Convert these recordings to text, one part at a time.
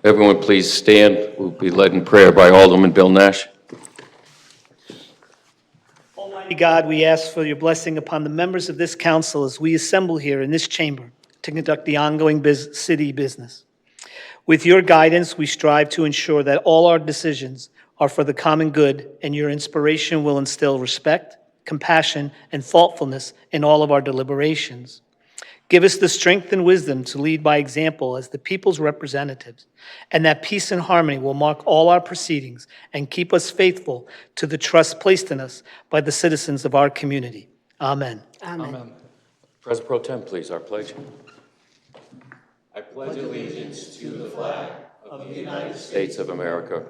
Everyone please stand. We'll be led in prayer by Alderman Bill Nash. Almighty God, we ask for your blessing upon the members of this council as we assemble here in this chamber to conduct the ongoing city business. With your guidance, we strive to ensure that all our decisions are for the common good, and your inspiration will instill respect, compassion, and thoughtfulness in all of our deliberations. Give us the strength and wisdom to lead by example as the people's representatives, and that peace and harmony will mark all our proceedings and keep us faithful to the trust placed in us by the citizens of our community. Amen. Amen. President Pro Tem, please, our pledge. I pledge allegiance to the flag of the United States of America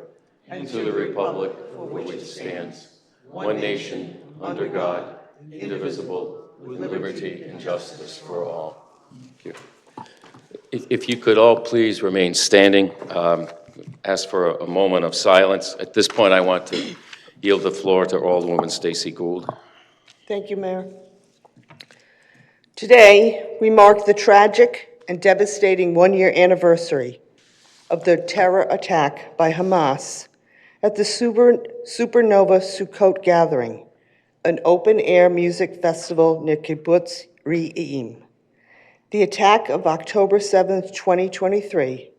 and to the republic for which it stands, one nation, under God, indivisible, with liberty and justice for all. Thank you. If you could all please remain standing, ask for a moment of silence. At this point, I want to yield the floor to Alderwoman Stacey Gould. Thank you, Mayor. Today, we mark the tragic and devastating one-year anniversary of the terror attack by Hamas at the Supernova Sukkot Gathering, an open-air music festival near Kibbutz Re'im. The attack of October 7, 2023,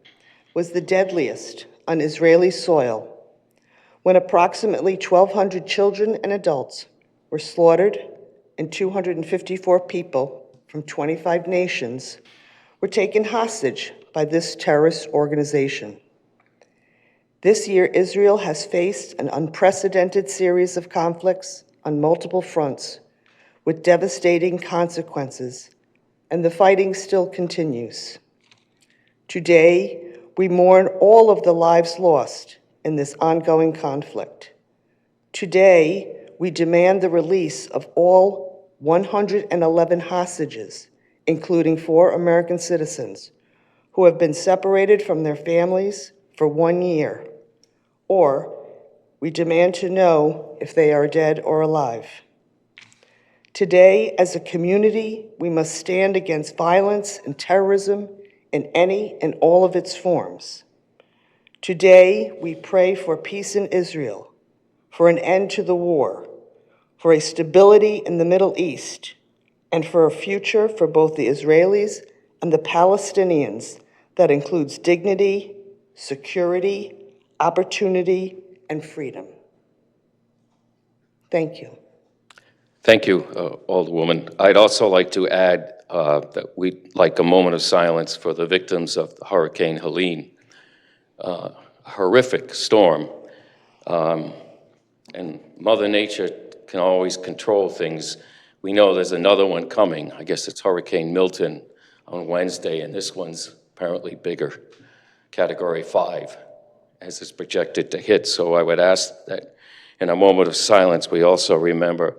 was the deadliest on Israeli soil, when approximately 1,200 children and adults were slaughtered and 254 people from 25 nations were taken hostage by this terrorist organization. This year, Israel has faced an unprecedented series of conflicts on multiple fronts with devastating consequences, and the fighting still continues. Today, we mourn all of the lives lost in this ongoing conflict. Today, we demand the release of all 111 hostages, including 4 American citizens, who have been separated from their families for 1 year, or we demand to know if they are dead or alive. Today, as a community, we must stand against violence and terrorism in any and all of its forms. Today, we pray for peace in Israel, for an end to the war, for a stability in the Middle East, and for a future for both the Israelis and the Palestinians that includes dignity, security, opportunity, and freedom. Thank you. Thank you, Alderwoman. I'd also like to add that we'd like a moment of silence for the victims of Hurricane Helene. A horrific storm, and Mother Nature can always control things. We know there's another one coming. I guess it's Hurricane Milton on Wednesday, and this one's apparently bigger, Category 5, as it's projected to hit. So I would ask that in a moment of silence, we also remember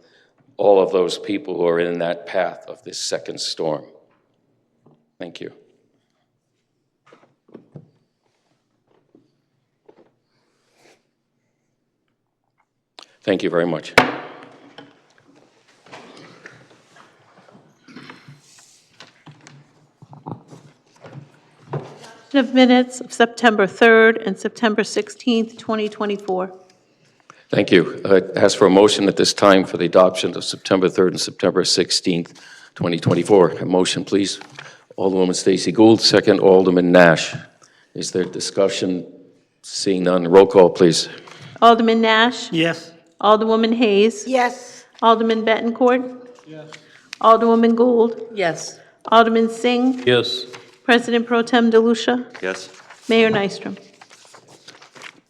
all of those people who are in that path of this second storm. Thank you. Thank you very much. Of minutes of September 3rd and September 16th, 2024. Thank you. Ask for a motion at this time for the adoption of September 3rd and September 16th, 2024. A motion, please. Alderwoman Stacey Gould, second Alderman Nash. Is there discussion? Seeing none, roll call, please. Alderman Nash? Yes. Alderwoman Hayes? Yes. Alderman Bettencourt? Yes. Alderwoman Gould? Yes. Alderman Singh? Yes. President Pro Tem DeLucia? Yes. Mayor Nystrom?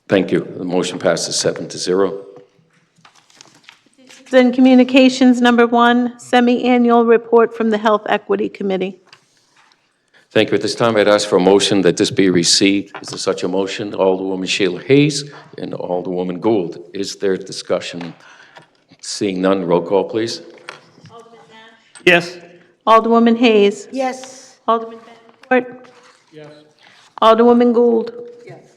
Thank you. The motion passes 7-0. Then Communications number 1, semi-annual report from the Health Equity Committee. Thank you. At this time, I'd ask for a motion that this be received. Is there such a motion? Alderwoman Sheila Hayes and Alderwoman Gould. Is there discussion? Seeing none, roll call, please. Alderman Nash? Yes. Alderwoman Hayes? Yes. Alderman Bettencourt? Yes. Alderwoman Gould? Yes.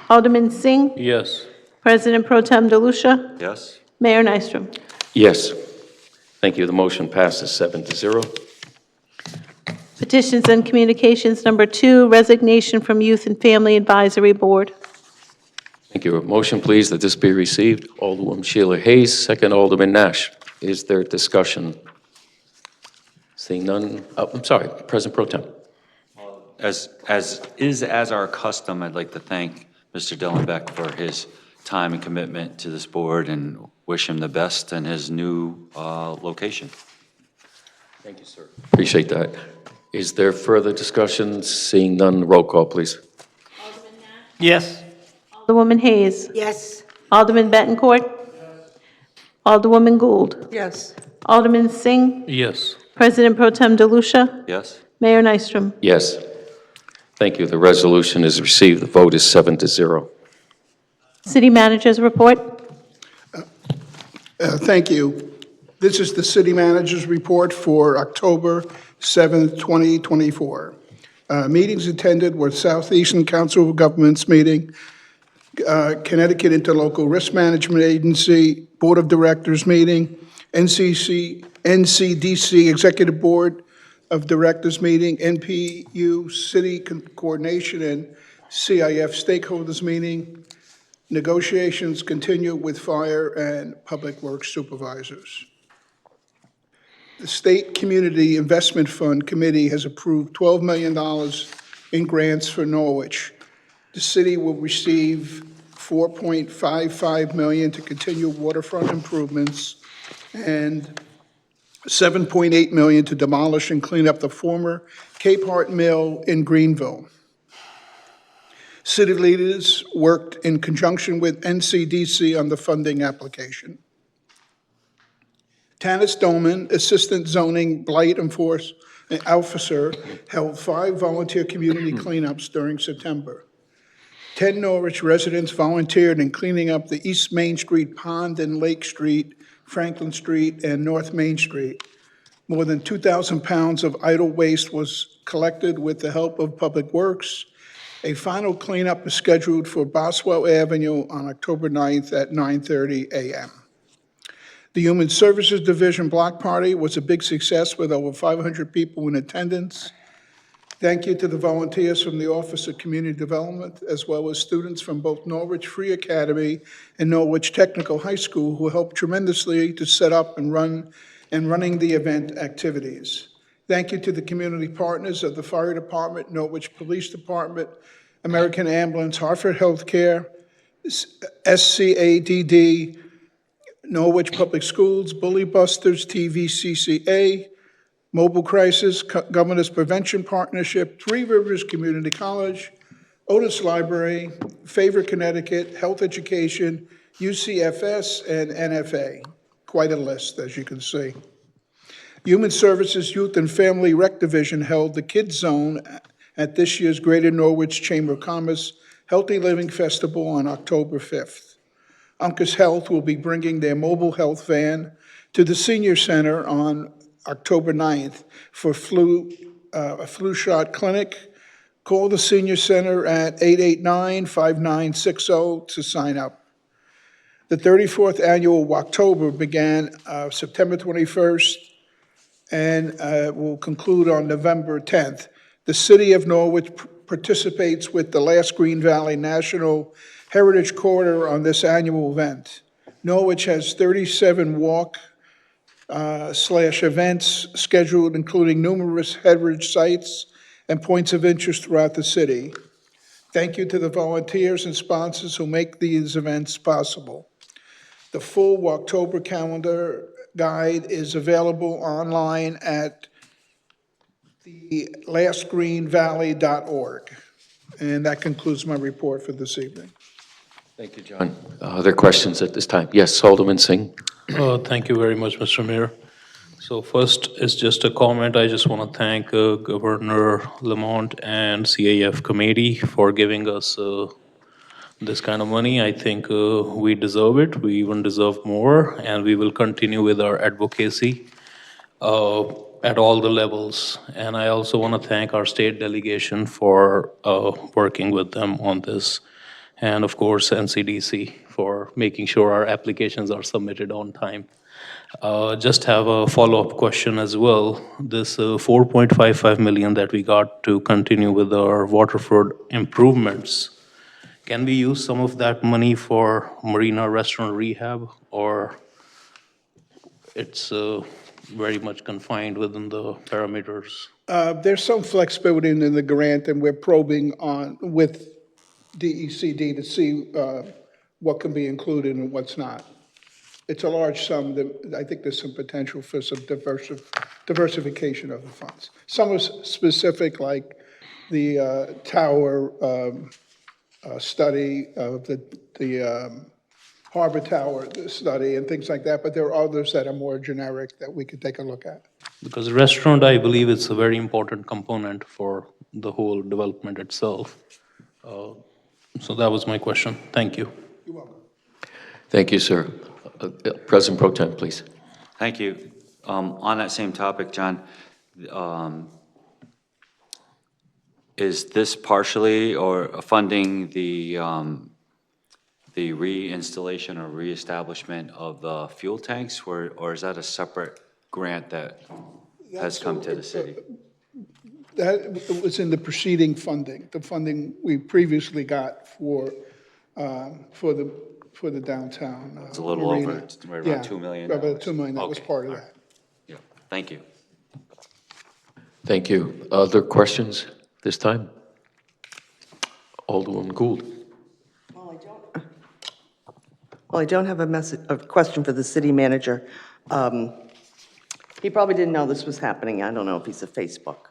Alderman Singh? Yes. President Pro Tem DeLucia? Yes. Mayor Nystrom? Yes. Thank you. The motion passes 7-0. Petitions and Communications number 2, resignation from Youth and Family Advisory Board. Thank you. A motion, please, that this be received. Alderwoman Sheila Hayes, second Alderman Nash. Is there discussion? Seeing none, I'm sorry, President Pro Tem. As our custom, I'd like to thank Mr. Dellenbeck for his time and commitment to this board and wish him the best in his new location. Thank you, sir. Appreciate that. Is there further discussion? Seeing none, roll call, please. Yes. Alderwoman Hayes. Yes. Alderman Bettencourt. Alderwoman Gould. Yes. Alderman Singh. Yes. President Pro Tem DeLucia. Yes? Mayor Nystrom. Yes. Thank you. The resolution is received. The vote is 7-0. City Manager's report. Thank you. This is the city manager's report for October 7th, 2024. Meetings attended were Southeastern Council of Governments meeting, Connecticut Interlocal Risk Management Agency Board of Directors meeting, NCDC Executive Board of Directors meeting, NPU City Coordination and CIF Stakeholders meeting. Negotiations continue with fire and public works supervisors. The State Community Investment Fund Committee has approved $12 million in grants for Norwich. The city will receive $4.55 million to continue waterfront improvements and $7.8 million to demolish and clean up the former Cape Hart Mill in Greenville. City leaders worked in conjunction with NCDC on the funding application. Tanis Doman, Assistant Zoning Blight Enforcement Officer, held 5 volunteer community cleanups during September. 10 Norwich residents volunteered in cleaning up the East Main Street Pond and Lake Street, Franklin Street, and North Main Street. More than 2,000 pounds of idle waste was collected with the help of Public Works. A final cleanup is scheduled for Boswell Avenue on October 9th at 9:30 a.m. The Human Services Division Block Party was a big success with over 500 people in attendance. Thank you to the volunteers from the Office of Community Development, as well as students from both Norwich Free Academy and Norwich Technical High School who helped tremendously to set up and running the event activities. Thank you to the community partners of the Fire Department, Norwich Police Department, American Ambulance, Hartford Healthcare, SCADD, Norwich Public Schools, Bully Busters, TVCCA, Mobile Crisis, Governor's Prevention Partnership, Three Rivers Community College, Otis Library, Favor Connecticut, Health Education, UCFS, and NFA. Quite a list, as you can see. Human Services Youth and Family Rec Division held the Kids Zone at this year's Greater Norwich Chamber of Commerce Healthy Living Festival on October 5th. Uncas Health will be bringing their mobile health van to the Senior Center on October 9th for a flu shot clinic. Call the Senior Center at 889-5960 to sign up. The 34th Annual Walktober began September 21st and will conclude on November 10th. The City of Norwich participates with the Last Green Valley National Heritage Corridor on this annual event. Norwich has 37 walk/events scheduled, including numerous heritage sites and points of interest throughout the city. Thank you to the volunteers and sponsors who make these events possible. The full Walktober calendar guide is available online at the lastgreenvalley.org. And that concludes my report for this evening. Thank you, John. Other questions at this time? Yes, Alderman Singh. Thank you very much, Mr. Mayor. So first is just a comment. I just want to thank Governor Lamont and CAF committee for giving us this kind of money. I think we deserve it. We even deserve more, and we will continue with our advocacy at all the levels. And I also want to thank our state delegation for working with them on this. And of course, NCDC for making sure our applications are submitted on time. Just have a follow-up question as well. This 4.55 million that we got to continue with our Waterford improvements, can we use some of that money for marina restaurant rehab, or it's very much confined within the parameters? There's some flexibility in the grant, and we're probing on with DECD to see what can be included and what's not. It's a large sum that I think there's some potential for some diversification of the funds. Some are specific, like the tower study of the Harbor Tower study and things like that, but there are others that are more generic that we could take a look at. Because restaurant, I believe it's a very important component for the whole development itself. So that was my question. Thank you. You're welcome. Thank you, sir. President Pro Tem, please. Thank you. On that same topic, John, is this partially or funding the reinstallation or reestablishment of the fuel tanks, or is that a separate grant that has come to the city? That was in the preceding funding, the funding we previously got for the downtown It's a little marina. over, it's right around $2 million. About $2 million, that was Okay, part of all right. that. Yeah, thank you. Thank you. Other questions this time? Alderman Gould. Well, I don't have a question for the city manager. He probably didn't know this was happening. I don't know if he's a Facebook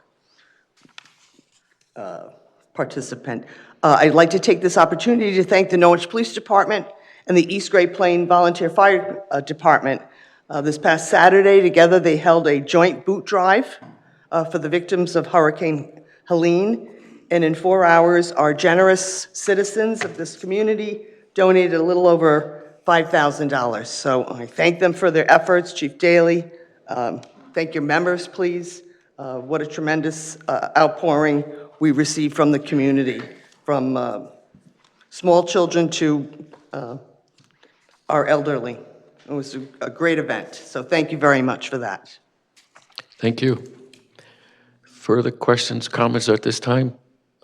participant. I'd like to take this opportunity to thank the Norwich Police Department and the East Great Plain Volunteer Fire Department. This past Saturday, together, they held a joint boot drive for the victims of Hurricane Helene. And in 4 hours, our generous citizens of this community donated a little over $5,000. So I thank them for their efforts. Chief Daley, thank your members, please. What a tremendous outpouring we received from the community, from small children to our elderly. It was a great event, so thank you very much for that. Thank you. Further questions, comments at this time?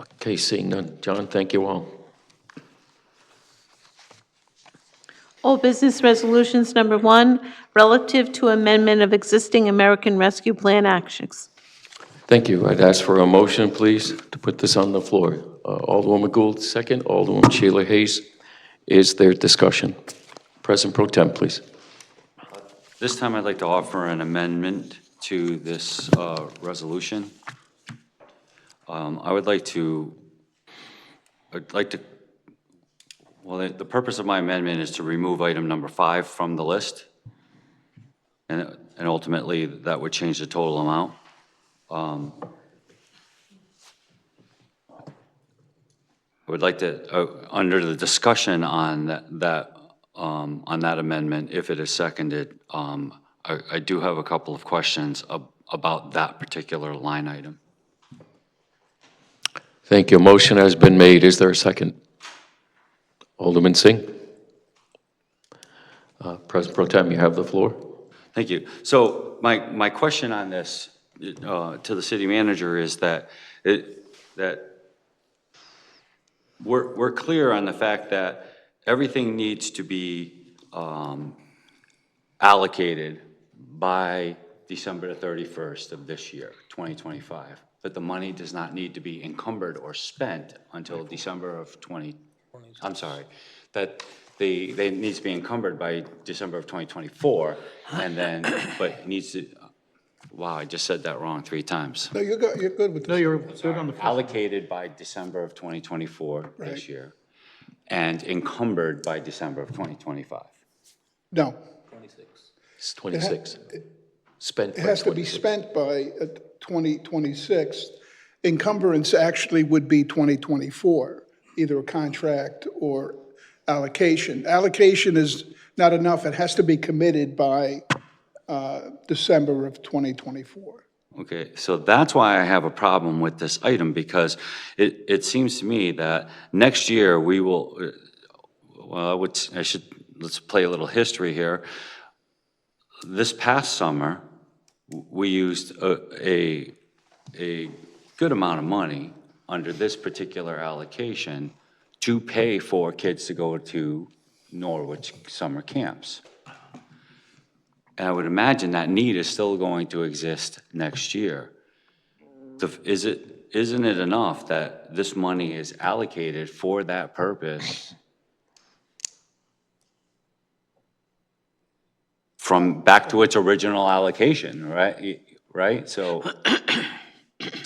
Okay, seeing none. John, thank you all. All business resolutions, number 1, relative to amendment of existing American Rescue Plan actions. Thank you. I'd ask for a motion, please, to put this on the floor. Alderwoman Gould, second. Alderwoman Sheila Hayes. Is there discussion? President Pro Tem, please. This time I'd like to offer an amendment to this resolution. I'd like to, well, the purpose of my amendment is to remove item number 5 from the list. And ultimately, that would change the total amount. I would like to, under the discussion on that amendment, if it is seconded, I do have a couple of questions about that particular line item. Thank you. A motion has been made. Is there a second? Alderman Singh. President Pro Tem, you have the floor. Thank you. So my question on this to the city manager is that we're clear on the fact that everything needs to be allocated by December the 31st of this year, 2025. But the money does not need to be encumbered or spent until December of that they needs to be encumbered by December of 2024, and then, but needs to, wow, I just said that wrong 3 times. No, you're good with this. No, you're good on the Allocated by December of 2024 this year, and encumbered by December of 2025. No, It's 26. Spent it by has to be 26. spent by 2026. Encumbrance actually would be 2024, either a contract or allocation. Allocation is not enough. It has to be committed by December of 2024. Okay, so that's why I have a problem with this item, because it seems to me that next year we will, well, let's play a little history here. this past summer, we used a good amount of money under this particular allocation to pay for kids to go to Norwich summer camps. And I would imagine that need is still going to exist next year. Isn't it enough that this money is allocated for that purpose from back to its original allocation, right? Right? So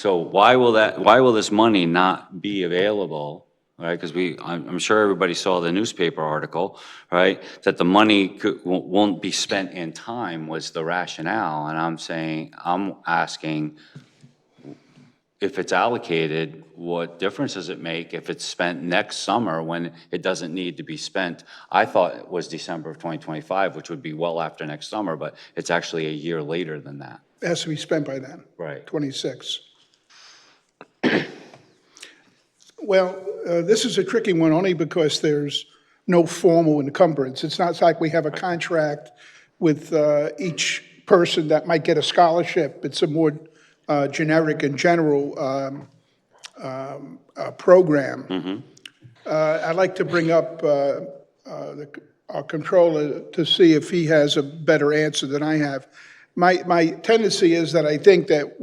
why will this money not be available, right? Because I'm sure everybody saw the newspaper article, right? That the money won't be spent in time was the rationale. And I'm asking, if it's allocated, what difference does it make if it's spent next summer when it doesn't need to be spent? I thought it was December of 2025, which would be well after next summer, but it's actually a year later than that. It has to be spent by then. Right. 26. Well, this is a tricky one only because there's no formal encumbrance. It's not like we have a contract with each person that might get a scholarship. It's a more generic and general program. I'd like to bring up our controller to see if he has a better answer than I have. My tendency is that I think that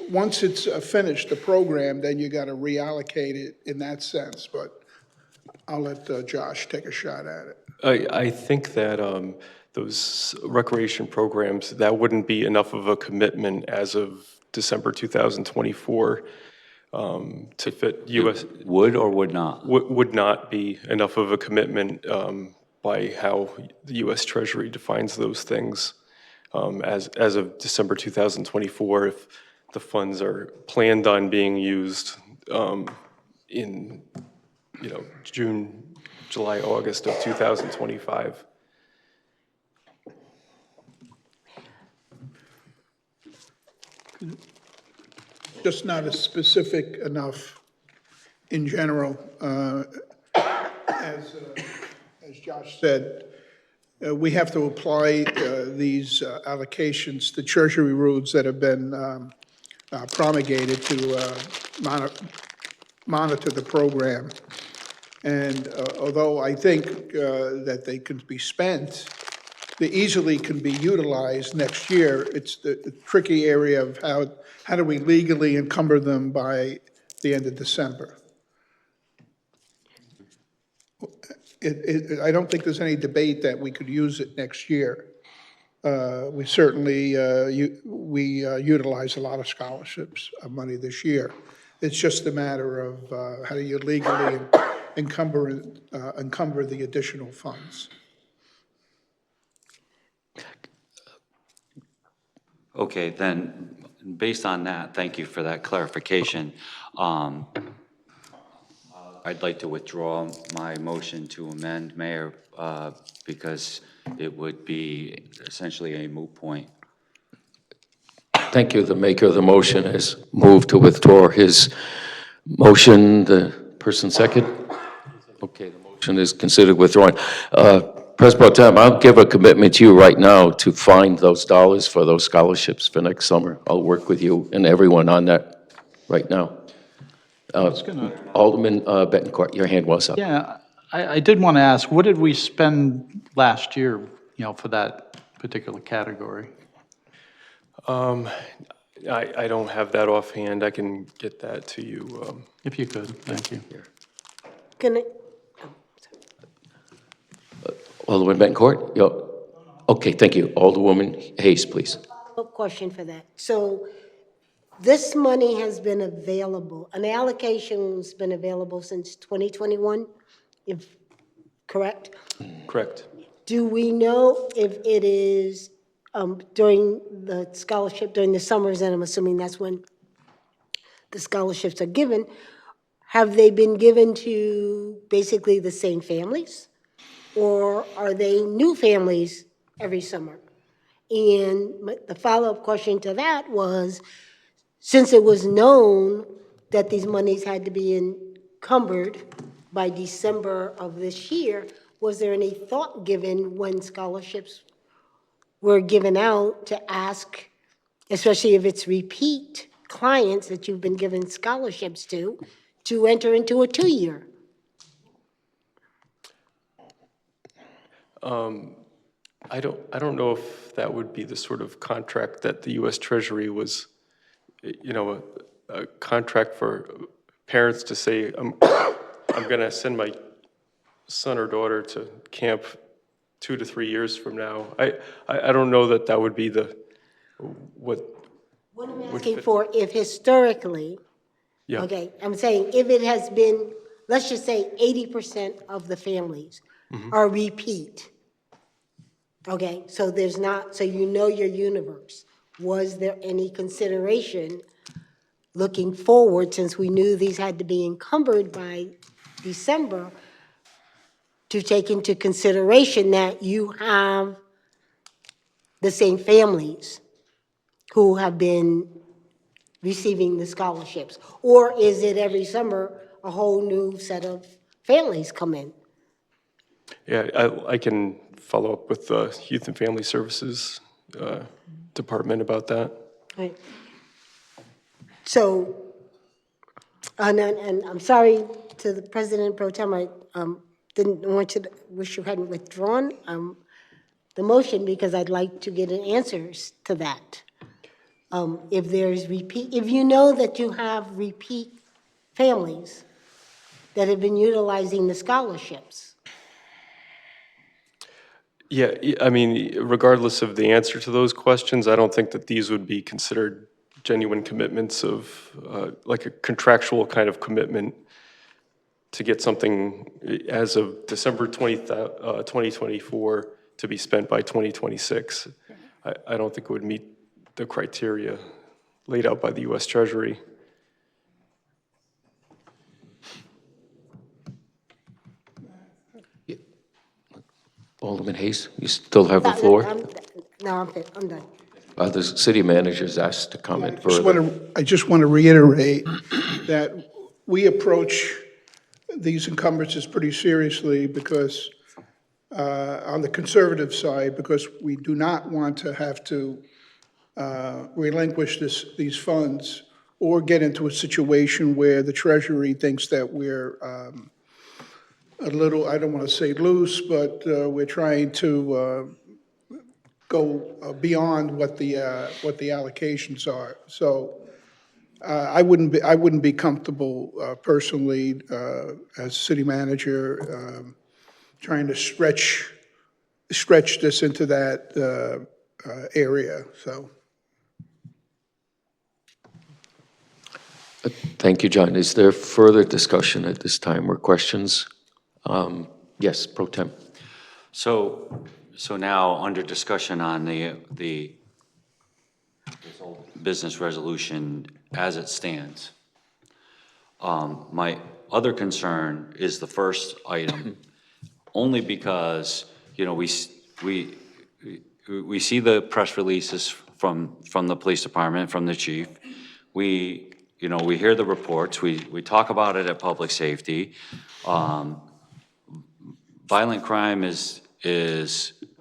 once it's finished, the program, then you got to reallocate it in that sense, but I'll let Josh take a shot at it. I think that those recreation programs, that wouldn't be enough of a commitment as of December 2024 to fit U.S. Would or would not? Would not be enough of a commitment by how the U.S. Treasury defines those things as of December 2024. If the funds are planned on being used in June, July, August of 2025. Just not as specific enough in general. As Josh said, we have to apply these allocations, the Treasury rules that have been promulgated to monitor the program. And although I think that they can be spent, they easily can be utilized next year, it's the tricky area of how do we legally encumber them by the end of December. I don't think there's any debate that we could use it next year. We certainly utilize a lot of scholarships of money this year. It's just a matter of how do you legally encumber the additional funds. Okay, then, based on that, thank you for that clarification. I'd like to withdraw my motion to amend, Mayor, because it would be essentially a moot point. Thank you. The maker of the motion has moved to withdraw his motion. The person second? Okay, the motion is considered withdrawn. President Pro Tem, I'll give a commitment to you right now to find those dollars for those scholarships for next summer. I'll work with you and everyone on that right now. Alderman Bettencourt, your hand was up. Yeah, I did want to ask, what did we spend last year, for that particular category? I don't have that offhand. I can get that to you. If you could, thank you. Can I, Alderman Bettencourt? Okay, thank you. Alderwoman Hayes, please. follow-up question for that. So this money has been available, an allocation's been available since 2021, if correct? Correct. Do we know if it is during the scholarship, during the summers, and I'm assuming that's when the scholarships are given, have they been given to basically the same families? Or are they new families every summer? And the follow-up question to that was, since it was known that these monies had to be encumbered by December of this year, was there any thought given when scholarships were given out to ask, especially if it's repeat clients that you've been given scholarships to enter into a 2-year. I don't know if that would be the sort of contract that the U.S. Treasury was, a contract for parents to say, I'm going to send my son or daughter to camp 2 to 3 years from now. I don't know that that would be what What I'm asking for, if historically, yeah. okay, I'm saying if it has been, let's just say 80% of the families are repeat. Okay, so there's not, so you know your universe. Was there any consideration looking forward, since we knew these had to be encumbered by December, to take into consideration that you have the same families who have been receiving the scholarships? Or is it every summer a whole new set of families come in? Yeah, I can follow up with the Youth and Family Services Department about that. Right. So, and I'm sorry to the President Pro Tem, I didn't want to, wish you hadn't withdrawn the motion, because I'd like to get an answers to that. If there's repeat, if you know that you have repeat families that have been utilizing the scholarships. Yeah, I mean, regardless of the answer to those questions, I don't think that these would be considered genuine commitments of, like a contractual kind of commitment to get something as of December 2024 to be spent by 2026. I don't think it would meet the criteria laid out by the U.S. Treasury. Alderman Hayes, you still have the floor. No, I'm done. The city manager's asked to comment further. I just want to reiterate that we approach these encumbrances pretty seriously because, on the conservative side, because we do not want to have to relinquish these funds or get into a situation where the Treasury thinks that we're a little, I don't want to say loose, but we're trying to go beyond what the allocations are. So I wouldn't be comfortable personally as city manager trying to stretch this into that area. So. Thank you, John. Is there further discussion at this time or questions? Yes, Pro Tem. So now, under discussion on the business resolution as it stands, my other concern is the first item, only because, we see the press releases from the police department, from the chief. We hear the reports. We talk about it at public safety. Violent crime is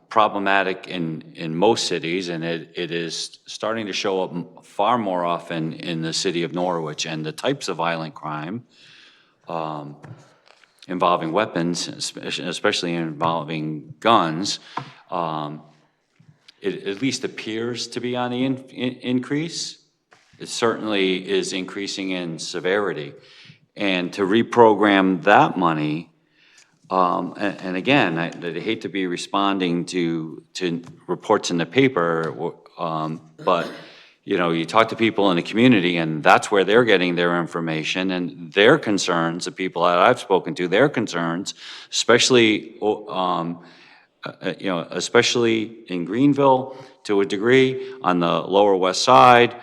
problematic in most cities, and it is starting to show up far more often in the city of Norwich. And the types of violent crime involving weapons, especially involving guns, it at least appears to be on the increase. It certainly is increasing in severity. And to reprogram that money, and again, I hate to be responding to reports in the paper, but you talk to people in the community, and that's where they're getting their information and their concerns. The people that I've spoken to, their concerns, especially especially in Greenville to a degree, on the Lower West Side,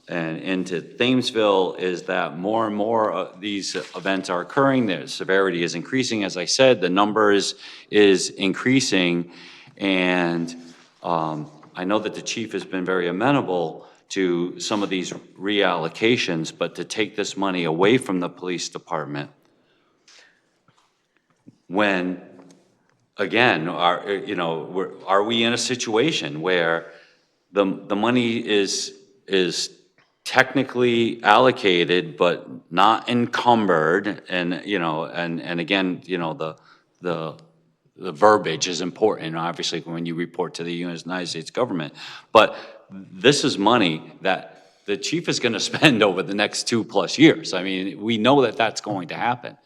and into Thamesville, is that more and more of these events are occurring. The severity is increasing, as I said, the number is increasing, and I know that the chief has been very amenable to some of these reallocations, but to take this money away from the police department when again, are we in a situation where the money is technically allocated but not encumbered, and, and again, the verbiage is important, obviously, when you report to the United States government. But this is money that the chief is going to spend over the next 2+ years. I mean, we know that that's going to happen.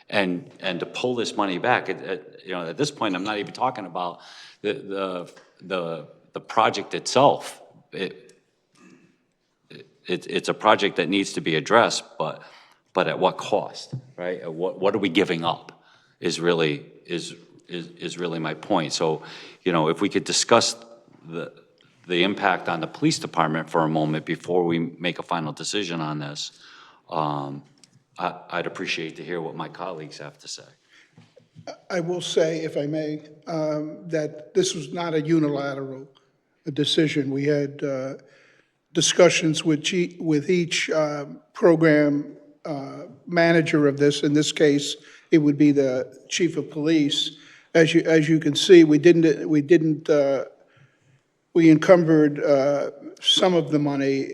And to pull this money back, at this point, I'm not even talking about the project itself. It's a project that needs to be addressed, but at what cost, right? What are we giving up is really my point. So, if we could discuss the impact on the police department for a moment before we make a final decision on this, I'd appreciate to hear what my colleagues have to say. I will say, if I may, that this was not a unilateral decision. We had discussions with each program manager of this. In this case, it would be the chief of police. As you can see, we encumbered some of the money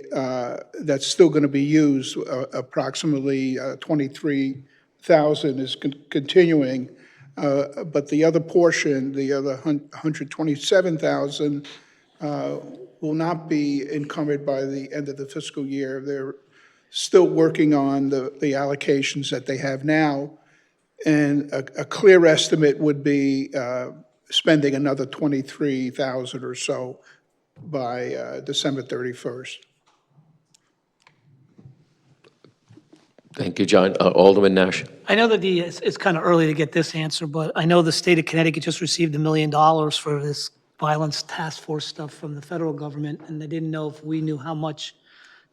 that's still going to be used. Approximately 23,000 is continuing, but the other portion, the other 127,000, will not be encumbered by the end of the fiscal year. They're still working on the allocations that they have now, and a clear estimate would be spending another 23,000 or so by December 31st. Thank you, John. Alderman Nash. I know that it's kind of early to get this answer, but I know the state of Connecticut just received $1 million for this violence task force stuff from the federal government, and I didn't know if we knew how much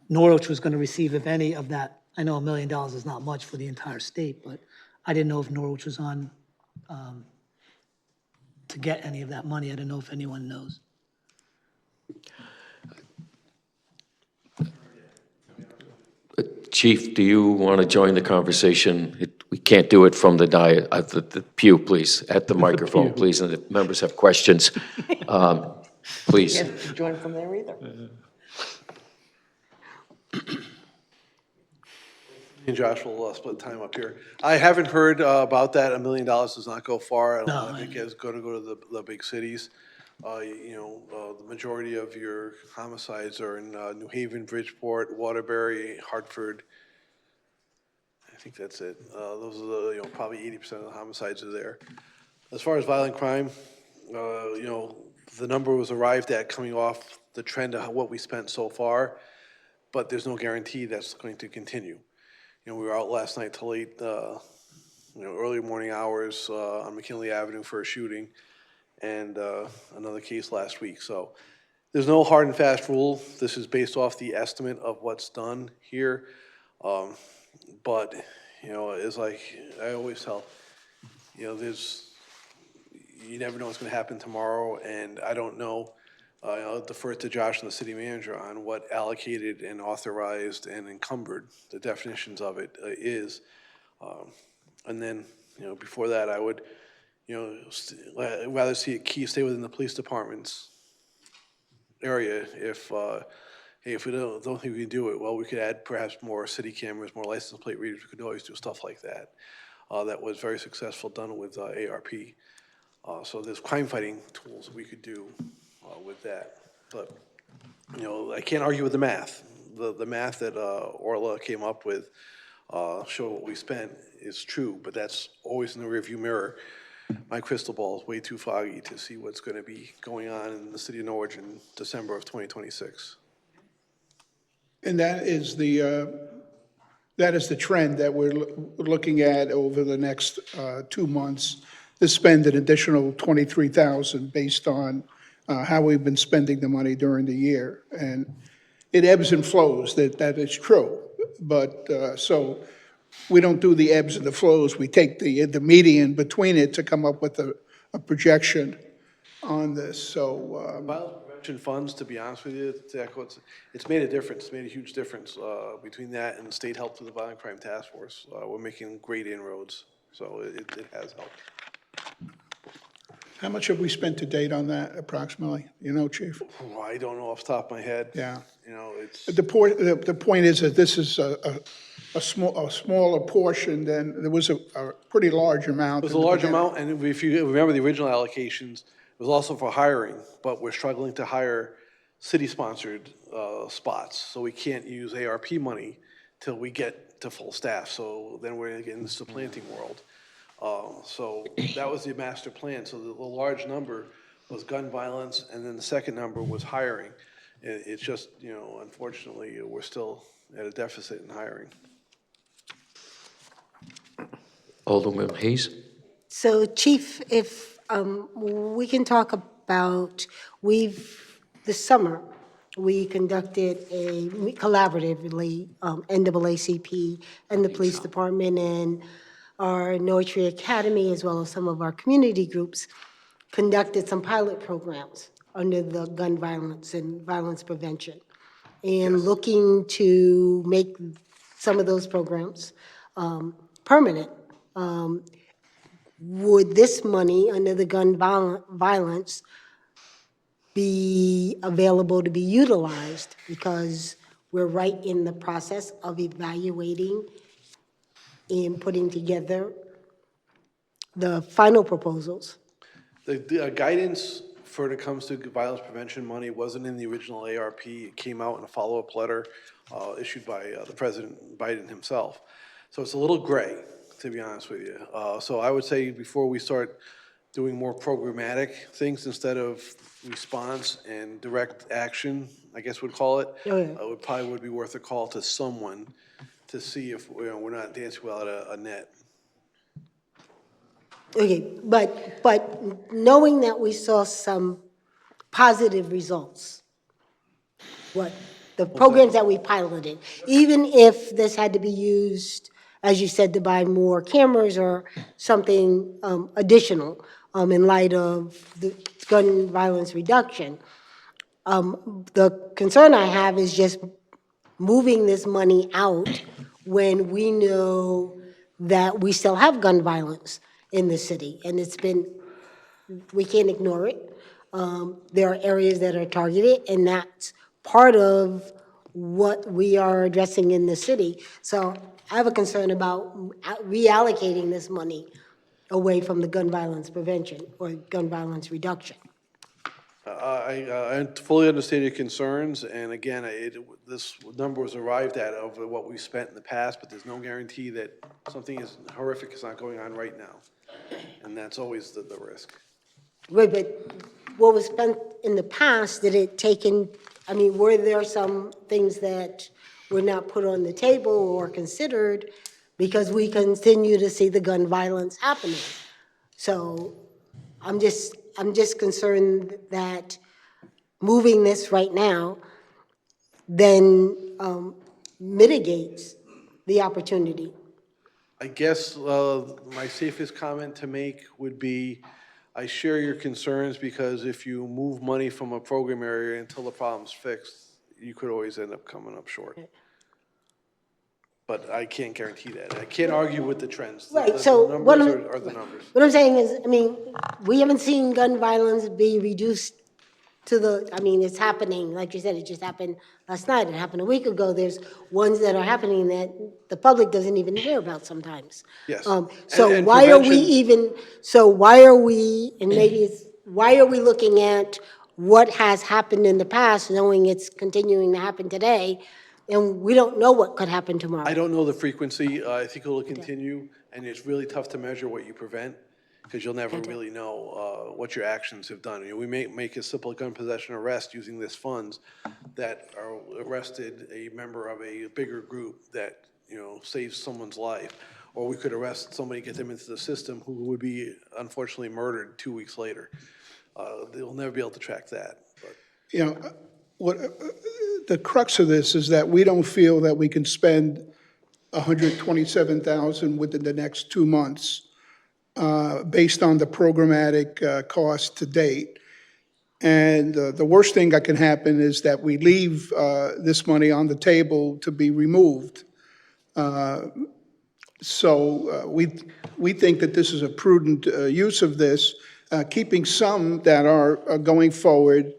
Norwich was going to receive, if any, of that. I know $1 million is not much for the entire state, but I didn't know if Norwich was on to get any of that money. I don't know if anyone knows. Chief, do you want to join the conversation? We can't do it from the the pew, please, at the microphone, please, and if members have questions, please. Can't join from there either. And Josh will split time up here. I haven't heard about that. $1 million does not go far. I don't think it's going to go to the big cities. The majority of your homicides are in New Haven, Bridgeport, Waterbury, Hartford. I think that's it. Those are probably 80% of the homicides are there. As far as violent crime, the number was arrived at coming off the trend of what we spent so far, but there's no guarantee that's going to continue. We were out last night till late, early morning hours on McKinley Avenue for a shooting, and another case last week. So there's no hard and fast rule. This is based off the estimate of what's done here. But, it's like I always tell, you never know what's going to happen tomorrow, and I don't know. I'll defer to Josh and the city manager on what allocated and authorized and encumbered, the definitions of it is. And then, before that, I would, rather see a key stay within the police department's area. If we don't think we can do it, well, we could add perhaps more city cameras, more license plate readers. We could always do stuff like that. That was very successful done with ARP. So there's crime fighting tools we could do with that. But, I can't argue with the math. The math that Orla came up with show what we spent is true, but that's always in the rearview mirror. My crystal ball is way too foggy to see what's going to be going on in the city of Norwich in December of 2026. And that is the trend that we're looking at over the next 2 months, to spend an additional $23,000 based on how we've been spending the money during the year. And it ebbs and flows, that is true. But so we don't do the ebbs and the flows. We take the median between it to come up with a projection on this. So Violence prevention funds, to be honest with you, it's made a difference. It's made a huge difference between that and state help to the Violent Crime Task Force. We're making great inroads, so it has helped. How much have we spent to date on that approximately? You know, Chief? Well, I don't know off the top of my head. Yeah. You know, it's, The point is that this is a smaller portion than, there was a pretty large amount. it was a large amount, and if you remember the original allocations, it was also for hiring, but we're struggling to hire city-sponsored spots, so we can't use ARP money till we get to full staff, so then we're in the supplanting world. So that was the master plan, so the large number was gun violence, and then the second number was hiring. It's just, you know, unfortunately, we're still at a deficit in hiring. Alderman Hayes? So Chief, if we can talk about, this summer, we conducted collaboratively, NAACP and the police department and our Norwich Academy, as well as some of our community groups, conducted some pilot programs under the gun violence and violence prevention. And looking to make some of those programs permanent. Would this money under the gun violence be available to be utilized? Because we're right in the process of evaluating and putting together the final proposals. The guidance for when it comes to violence prevention money wasn't in the original ARP. It came out in a follow-up letter issued by the President Biden himself. So it's a little gray, to be honest with you. So I would say before we start doing more programmatic things instead of response and direct action, I guess we'd call it, it probably would be worth a call to someone to see if, you know, we're not dancing without a net. Okay, but knowing that we saw some positive results, the programs that we piloted, even if this had to be used, as you said, to buy more cameras or something additional in light of the gun violence reduction, the concern I have is just moving this money out when we know that we still have gun violence in the city, and we can't ignore it. There are areas that are targeted, and that's part of what we are addressing in the city. So I have a concern about reallocating this money away from the gun violence prevention or gun violence reduction. I fully understand your concerns, and again, this number was arrived at over what we spent in the past, but there's no guarantee that something as horrific is not going on right now, and that's always the risk. Right, but what was spent in the past, did it take in, I mean, were there some things that were not put on the table or considered because we continue to see the gun violence happening? So I'm just concerned that moving this right now then mitigates the opportunity. I guess my safest comment to make would be, I share your concerns because if you move money from a program area until the problem's fixed, you could always end up coming up short. But I can't guarantee that. I can't argue with the trends. Right, so the numbers are the numbers. What I'm saying is, I mean, we haven't seen gun violence be reduced to I mean, it's happening, like you said, it just happened last night, it happened a week ago. There's ones that are happening that the public doesn't even hear about sometimes. Yes. So And why are we prevention- why are we looking at what has happened in the past, knowing it's continuing to happen today, and we don't know what could happen tomorrow? I don't know the frequency. I think it'll continue, and it's really tough to measure what you prevent because you'll never really know what your actions have done. You know, we may make a simple gun possession arrest using this funds that arrested a member of a bigger group that, you know, saves someone's life. Or we could arrest somebody, get them into the system who would be unfortunately murdered 2 weeks later. They'll never be able to track that. But. You know, what the crux of this is that we don't feel that we can spend $127,000 within the next 2 months based on the programmatic cost to date. And the worst thing that can happen is that we leave this money on the table to be removed. So we think that this is a prudent use of this, keeping some that are going forward,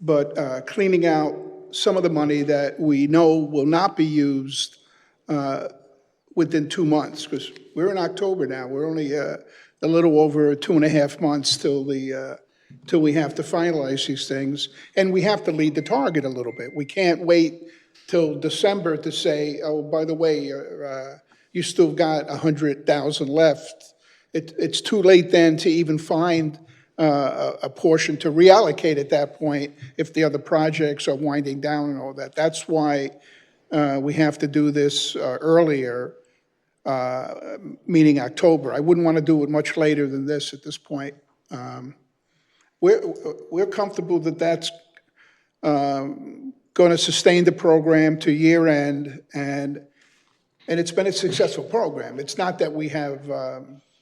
but cleaning out some of the money that we know will not be used within 2 months, because we're in October now. We're only a little over 2.5 months till we have to finalize these things, and we have to lead the target a little bit. We can't wait till December to say, oh, by the way, you still got 100,000 left. It's too late then to even find a portion to reallocate at that point if the other projects are winding down and all that. That's why we have to do this earlier, meaning October. I wouldn't want to do it much later than this at this point. We're comfortable that that's going to sustain the program to year end, and it's been a successful program. It's not that we have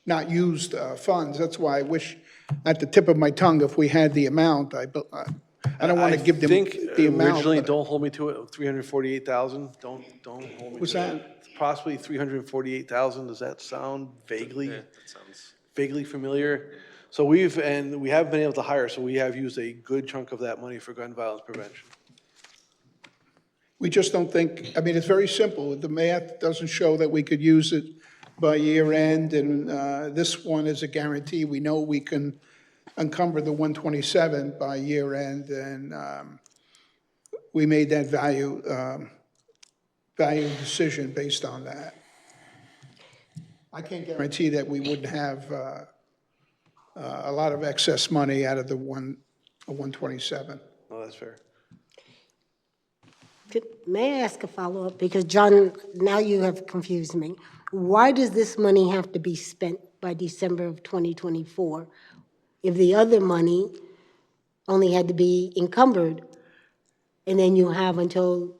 not used funds. That's why I wish at the tip of my tongue if we had the amount. I don't want to give them the amount. Originally, but- don't hold me to it, 348,000, don't hold me to it. Was that? Possibly 348,000, does that sound vaguely familiar? So we have been able to hire, so we have used a good chunk of that money for gun violence prevention. We just don't think, I mean, it's very simple. The math doesn't show that we could use it by year end, and this one is a guarantee. We know we can encumber the 127 by year end, and we made that value decision based on that. I can't guarantee that we wouldn't have a lot of excess money out of the 127. Oh, that's fair. May I ask a follow-up? Because, John, now you have confused me. Why does this money have to be spent by December of 2024 if the other money only had to be encumbered, and then you have until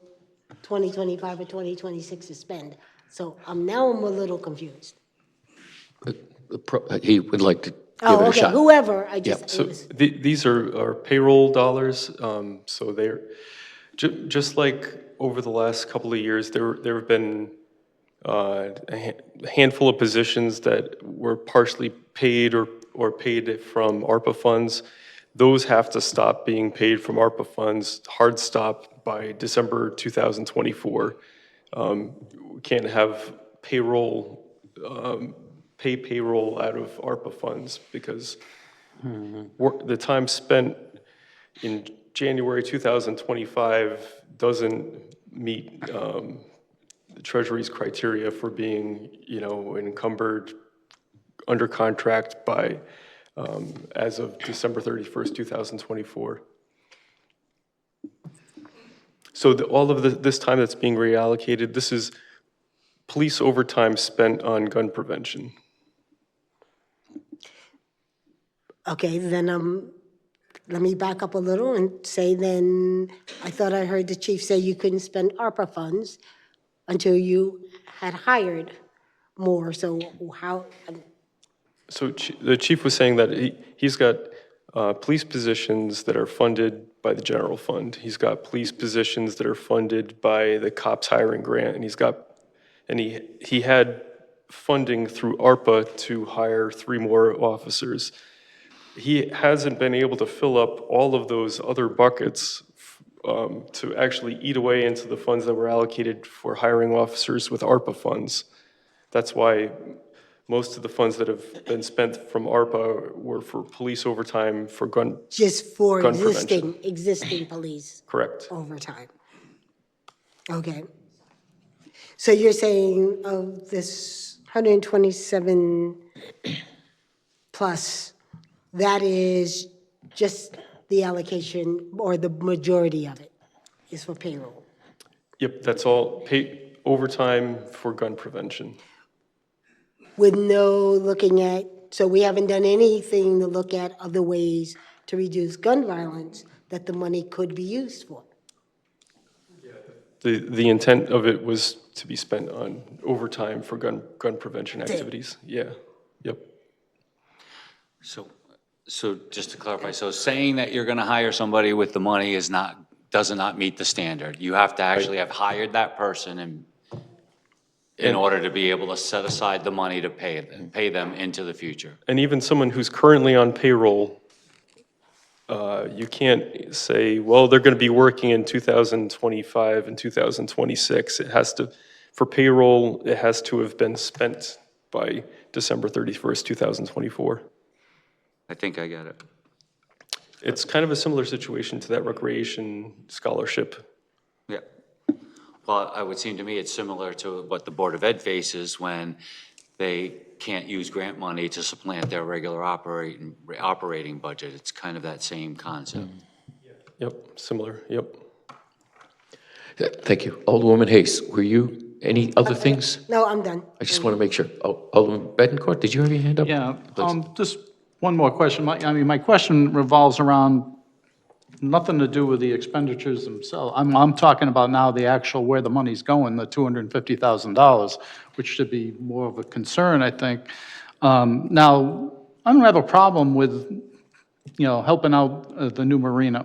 2025 or 2026 to spend? So now I'm a little confused. He would like to give it a Oh, okay, shot. whoever, I just. So it was- these are payroll dollars, so they're, just like over the last couple of years, there have been a handful of positions that were partially paid or paid from ARPA funds. Those have to stop being paid from ARPA funds, hard stop by December 2024. We can't have payroll, pay payroll out of ARPA funds because the time spent in January 2025 doesn't meet the Treasury's criteria for being, encumbered under contract by, as of December 31st, 2024. So all of this time that's being reallocated, this is police overtime spent on gun prevention. Okay, then let me back up a little and say then, I thought I heard the chief say you couldn't spend ARPA funds until you had hired more, so how? So the chief was saying that he's got police positions that are funded by the general fund. He's got police positions that are funded by the cops hiring grant, and he had funding through ARPA to hire 3 more officers. He hasn't been able to fill up all of those other buckets to actually eat away into the funds that were allocated for hiring officers with ARPA funds. That's why most of the funds that have been spent from ARPA were for police overtime for gun Just for gun prevention. existing police Correct. overtime? Okay. So you're saying of this 127 plus, that is just the allocation, or the majority of it is for payroll? Yep, that's all pay overtime for gun prevention. With no looking at, so we haven't done anything to look at other ways to reduce gun violence that the money could be used for? The intent of it was to be spent on overtime for gun prevention activities. Yeah, yep. So just to clarify, so saying that you're going to hire somebody with the money does not meet the standard. You have to actually have hired that person and in order to be able to set aside the money to pay them into the future. And even someone who's currently on payroll, you can't say, well, they're going to be working in 2025 and 2026. It has to, for payroll, it has to have been spent by December 31st, 2024. I think I get it. It's kind of a similar situation to that recreation scholarship. Yeah. Well, it would seem to me it's similar to what the Board of Ed faces when they can't use grant money to supplant their regular operating budget. It's kind of that same concept. Yep, similar, yep. Thank you. Alderwoman Hayes, were you, any other things? No, I'm done. I just want to make sure. Oh, Alderman Betancourt, did you have your hand up? Yeah, Please. just one more question. My question revolves around nothing to do with the expenditures themselves. I'm talking about now the actual where the money's going, the $250,000, which should be more of a concern, I think. Now, I don't have a problem with, helping out the new marina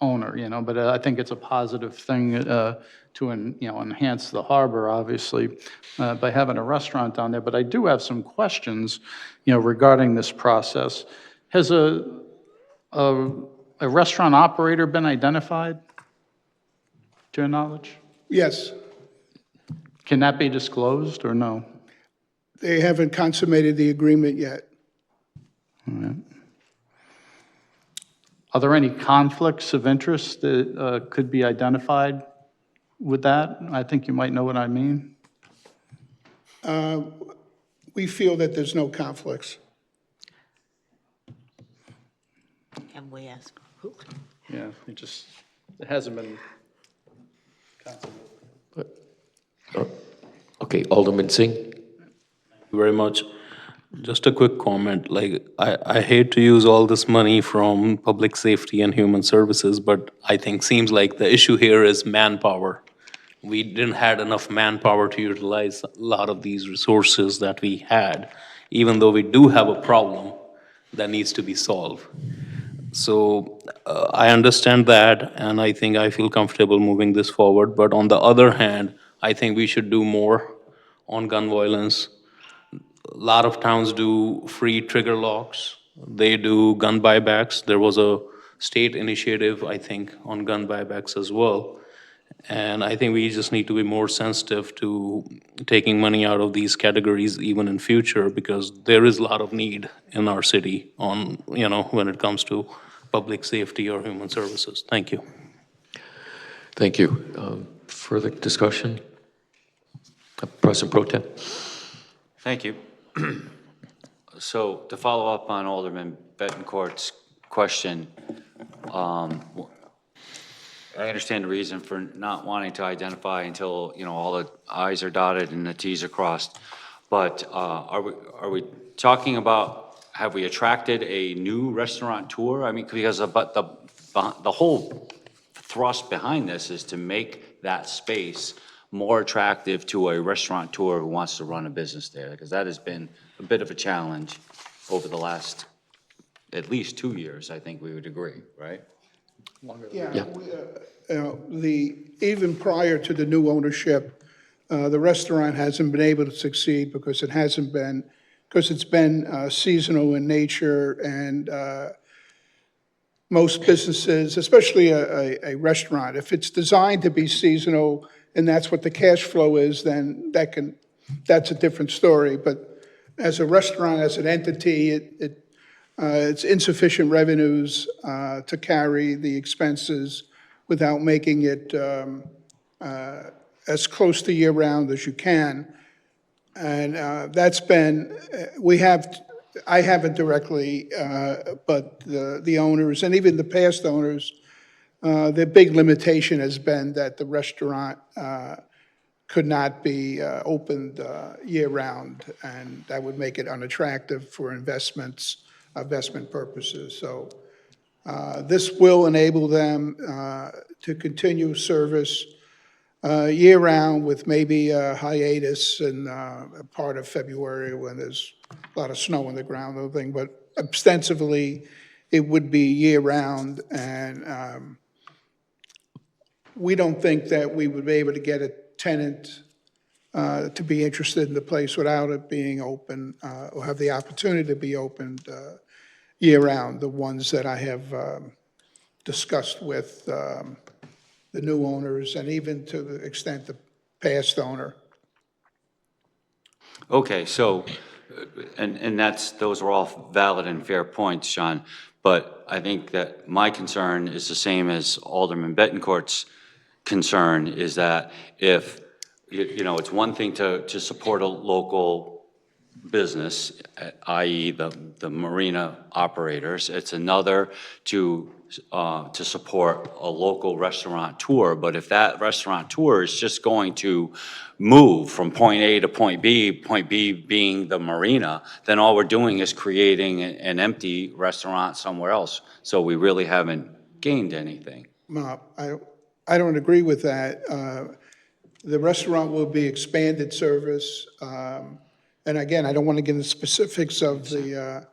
owner, but I think it's a positive thing to enhance the harbor, obviously, by having a restaurant down there. But I do have some questions, regarding this process. Has a restaurant operator been identified, to your knowledge? Yes, Can that be disclosed or no? they haven't consummated the agreement yet. Are there any conflicts of interest that could be identified with that? I think you might know what I mean. We feel that there's no conflicts. Have we asked? Yeah, it hasn't been. Okay, Alderman Singh? Thank you very much. Just a quick comment, like, I hate to use all this money from public safety and human services, but I think seems like the issue here is manpower. We didn't had enough manpower to utilize a lot of these resources that we had, even though we do have a problem that needs to be solved. So I understand that, and I think I feel comfortable moving this forward. But on the other hand, I think we should do more on gun violence. A lot of towns do free trigger locks. They do gun buybacks. There was a state initiative, I think, on gun buybacks as well. And I think we just need to be more sensitive to taking money out of these categories even in future, because there is a lot of need in our city on, when it comes to public safety or human services. Thank you. Thank you. Further discussion? President Pro Tem? Thank you. So to follow up on Alderman Betancourt's question, I understand the reason for not wanting to identify until, all the i's are dotted and the t's are crossed. But are we talking about, have we attracted a new restaurateur? I mean, because the whole thrust behind this is to make that space more attractive to a restaurateur who wants to run a business there, because that has been a bit of a challenge over the last at least 2 years, I think we would agree, right? Yeah. Even prior to the new ownership, the restaurant hasn't been able to succeed because it's been seasonal in nature, and most businesses, especially a restaurant, if it's designed to be seasonal and that's what the cash flow is, then that's a different story. But as a restaurant, as an entity, it's insufficient revenues to carry the expenses without making it as close to year-round as you can. And that's been, I haven't directly, but the owners, and even the past owners, the big limitation has been that the restaurant could not be opened year-round, and that would make it unattractive for investment purposes. So this will enable them to continue service year-round, with maybe a hiatus in a part of February when there's a lot of snow on the ground, and everything. But ostensibly, it would be year-round, and we don't think that we would be able to get a tenant to be interested in the place without it being open, or have the opportunity to be opened year-round, the ones that I have discussed with the new owners, and even to the extent the past owner. Okay, so, and those are all valid and fair points, John, but I think that my concern is the same as Alderman Bettencourt's concern, is that if, you know, it's one thing to support a local business, i.e. the marina operators. It's another to support a local restaurateur. But if that restaurateur is just going to move from point A to point B being the marina, then all we're doing is creating an empty restaurant somewhere else. So we really haven't gained anything. I don't agree with that. The restaurant will be expanded service. And again, I don't want to get into specifics of the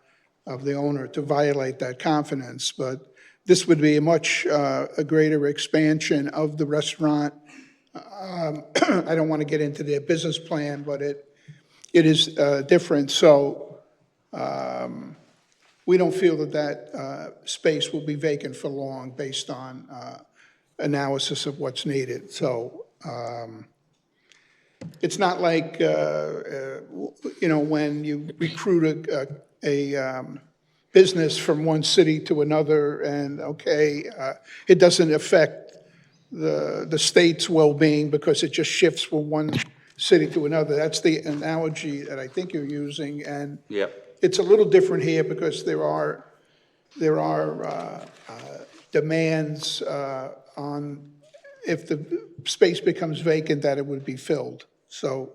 owner to violate that confidence, but this would be a greater expansion of the restaurant. I don't want to get into their business plan, but it is different. So we don't feel that space will be vacant for long based on analysis of what's needed. So it's not like, when you recruit a business from one city to another, and, it doesn't affect the state's well-being because it just shifts from one city to another. That's the analogy that I think you're using, and it's a little different here because there are demands on, if the space becomes vacant, that it would be filled. So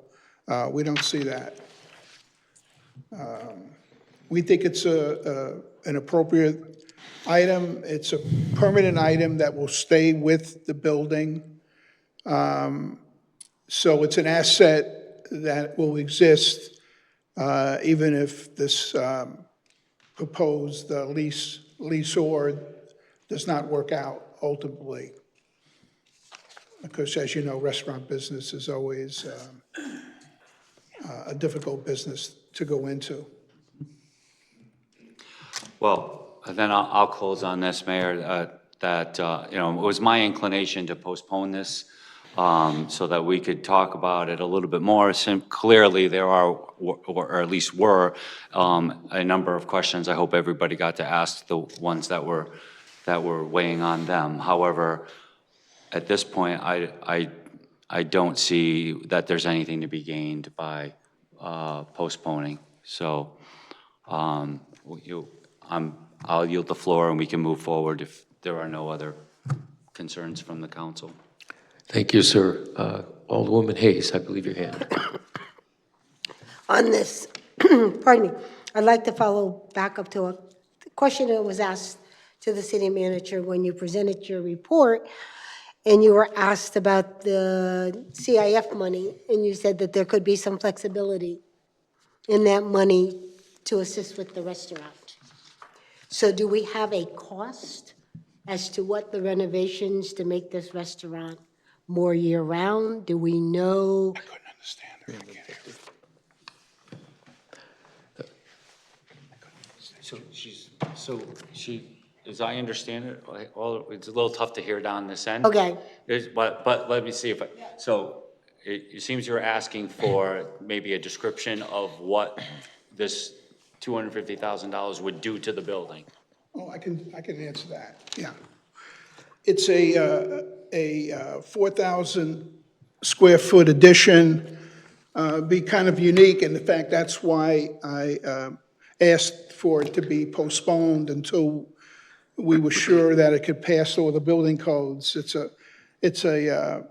we don't see that. We think it's an appropriate item. It's a permanent item that will stay with the building. So it's an asset that will exist even if this proposed leaseor does not work out ultimately. Because as you know, restaurant business is always a difficult business to go into. Well, then I'll close on this, Mayor, that it was my inclination to postpone this so that we could talk about it a little bit more. Clearly, there are, or at least were, a number of questions. I hope everybody got to ask the ones that were weighing on them. However, at this point, I don't see that there's anything to be gained by postponing. So I'll yield the floor and we can move forward if there are no other concerns from the council. Thank you, sir. Alderwoman Hayes, I believe your hand. On this, pardon me, I'd like to follow back up to a question that was asked to the city manager when you presented your report, and you were asked about the CIF money, and you said that there could be some flexibility in that money to assist with the restaurant. So do we have a cost as to what the renovations to make this restaurant more year-round? Do we know? I couldn't understand her. I can't hear So as I understand it, it's a little tough to hear down this end. Okay. But let me see if it seems you're asking for maybe a description of what this $250,000 would do to the building. Oh, I can answer that, yeah. It's a 4,000 square foot addition, be kind of unique, and in fact, that's why I asked for it to be postponed until we were sure that it could pass all the building codes. It's a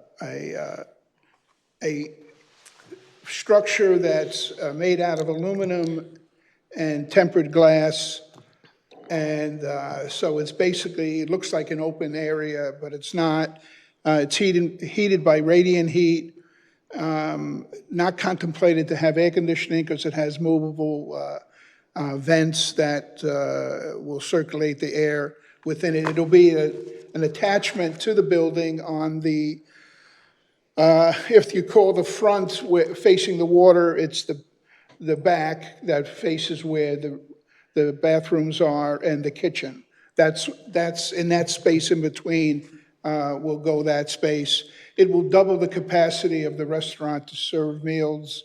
structure that's made out of aluminum and tempered glass. And so it's basically, it looks like an open area, but it's not. It's heated by radiant heat, not contemplated to have air conditioning because it has movable vents that will circulate the air within it. It'll be an attachment to the building on the If you call the front facing the water, it's the back that faces where the bathrooms are and the kitchen. That's in that space in between, will go that space. It will double the capacity of the restaurant to serve meals,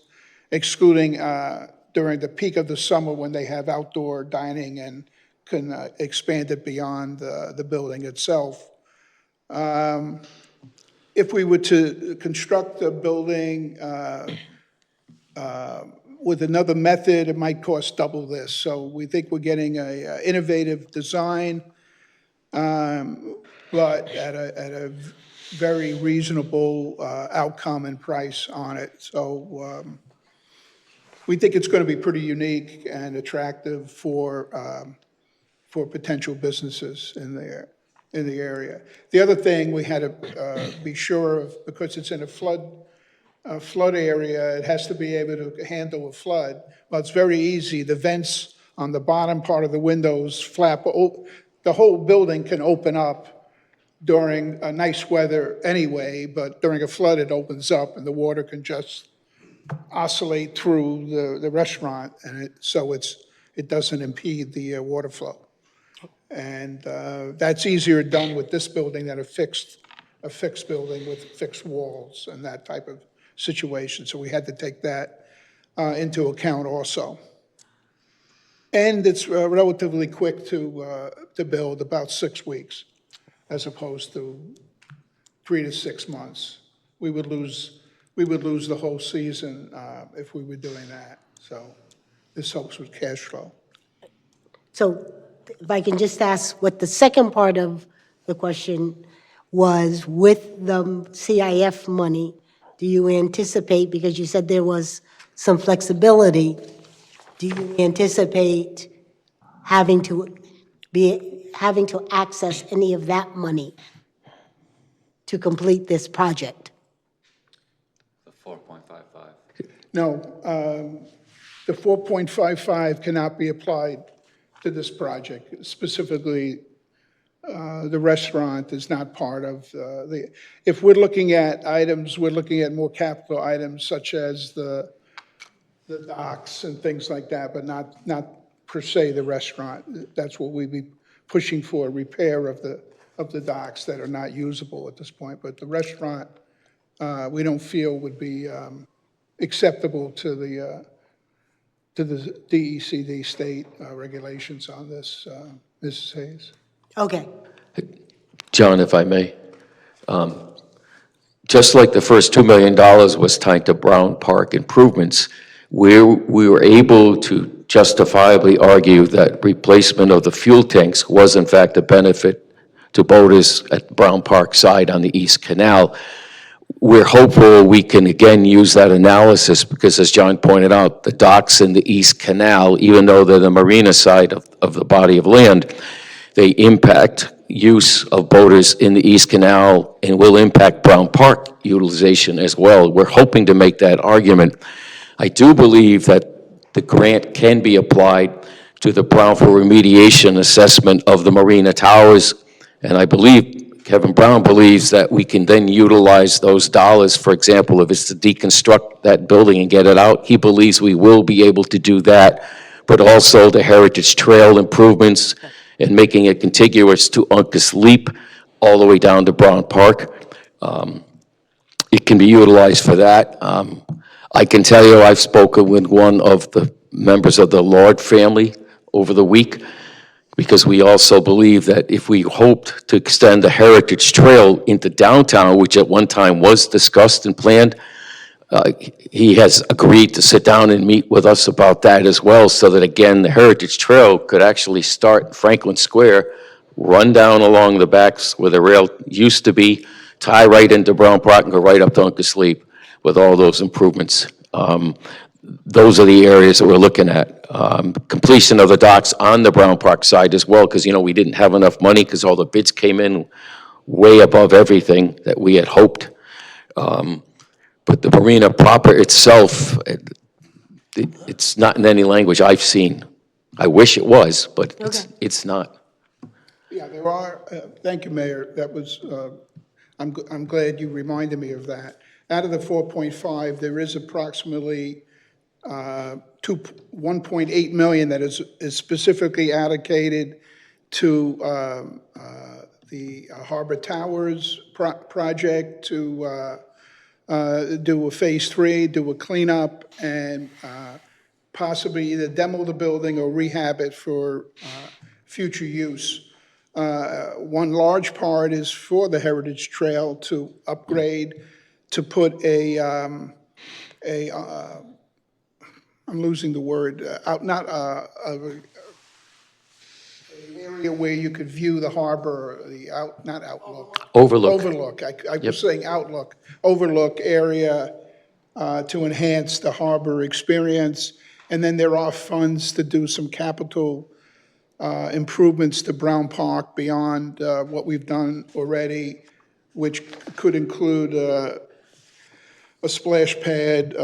excluding during the peak of the summer when they have outdoor dining and can expand it beyond the building itself. If we were to construct a building with another method, it might cost double this. So we think we're getting a innovative design, but at a very reasonable outcome and price on it. So we think it's going to be pretty unique and attractive for potential businesses in the area. The other thing we had to be sure of, because it's in a flood area, it has to be able to handle a flood. Well, it's very easy. The vents on the bottom part of the windows flap. The whole building can open up during a nice weather anyway, but during a flood it opens up and the water can just oscillate through the restaurant, and so it doesn't impede the water flow. And that's easier done with this building than a fixed building with fixed walls and that type of situation. So we had to take that into account also. And it's relatively quick to build, about 6 weeks, as opposed to 3 to 6 months. We would lose the whole season if we were doing that. So this helps with cash flow. So if I can just ask what the second part of the question was, with the CIF money, do you anticipate, because you said there was some flexibility, do you anticipate having to access any of that money to complete this project? The 4.55. No, the 4.55 cannot be applied to this project. Specifically, the restaurant is not part of if we're looking at items, we're looking at more capital items such as the docks and things like that, but not per se the restaurant. That's what we'd be pushing for, repair of the docks that are not usable at this point. But the restaurant, we don't feel would be acceptable to the DECD state regulations on this, Mrs. Hayes. Okay. John, if I may. Just like the first $2 million was tied to Brown Park improvements, we were able to justifiably argue that replacement of the fuel tanks was in fact a benefit to boaters at Brown Park side on the East Canal. We're hopeful we can again use that analysis because, as John pointed out, the docks in the East Canal, even though they're the marina side of the body of land, they impact use of boaters in the East Canal and will impact Brown Park utilization as well. We're hoping to make that argument. I do believe that the grant can be applied to the brownfield remediation assessment of the marina towers, and I believe Kevin Brown believes that we can then utilize those dollars. For example, if it's to deconstruct that building and get it out, he believes we will be able to do that, but also the Heritage Trail improvements and making it contiguous to Uncas Leap all the way down to Brown Park. It can be utilized for that. I can tell you I've spoken with one of the members of the Lord family over the week, because we also believe that if we hoped to extend the Heritage Trail into downtown, which at one time was discussed and planned, he has agreed to sit down and meet with us about that as well, so that again, the Heritage Trail could actually start in Franklin Square, run down along the backs where the rail used to be, tie right into Brown Park and go right up to Uncas Leap with all those improvements. Those are the areas that we're looking at. Completion of the docks on the Brown Park side as well, because, we didn't have enough money because all the bids came in way above everything that we had hoped. But the marina proper itself, it's not in any language I've seen. I wish it was, but it's not. Yeah, there are, thank you, Mayor. That was, I'm glad you reminded me of that. Out of the 4.5, there is approximately 1.8 million that is specifically allocated to the Harbor Towers project to do a Phase 3, do a cleanup, and possibly either demo the building or rehab it for future use. One large part is for the Heritage Trail to upgrade, to put I'm losing the word, an area where you could view the harbor, not outlook. Overlook. Overlook, I was saying outlook, overlook area to enhance the harbor experience. And then there are funds to do some capital improvements to Brown Park beyond what we've done already, which could include a splash pad,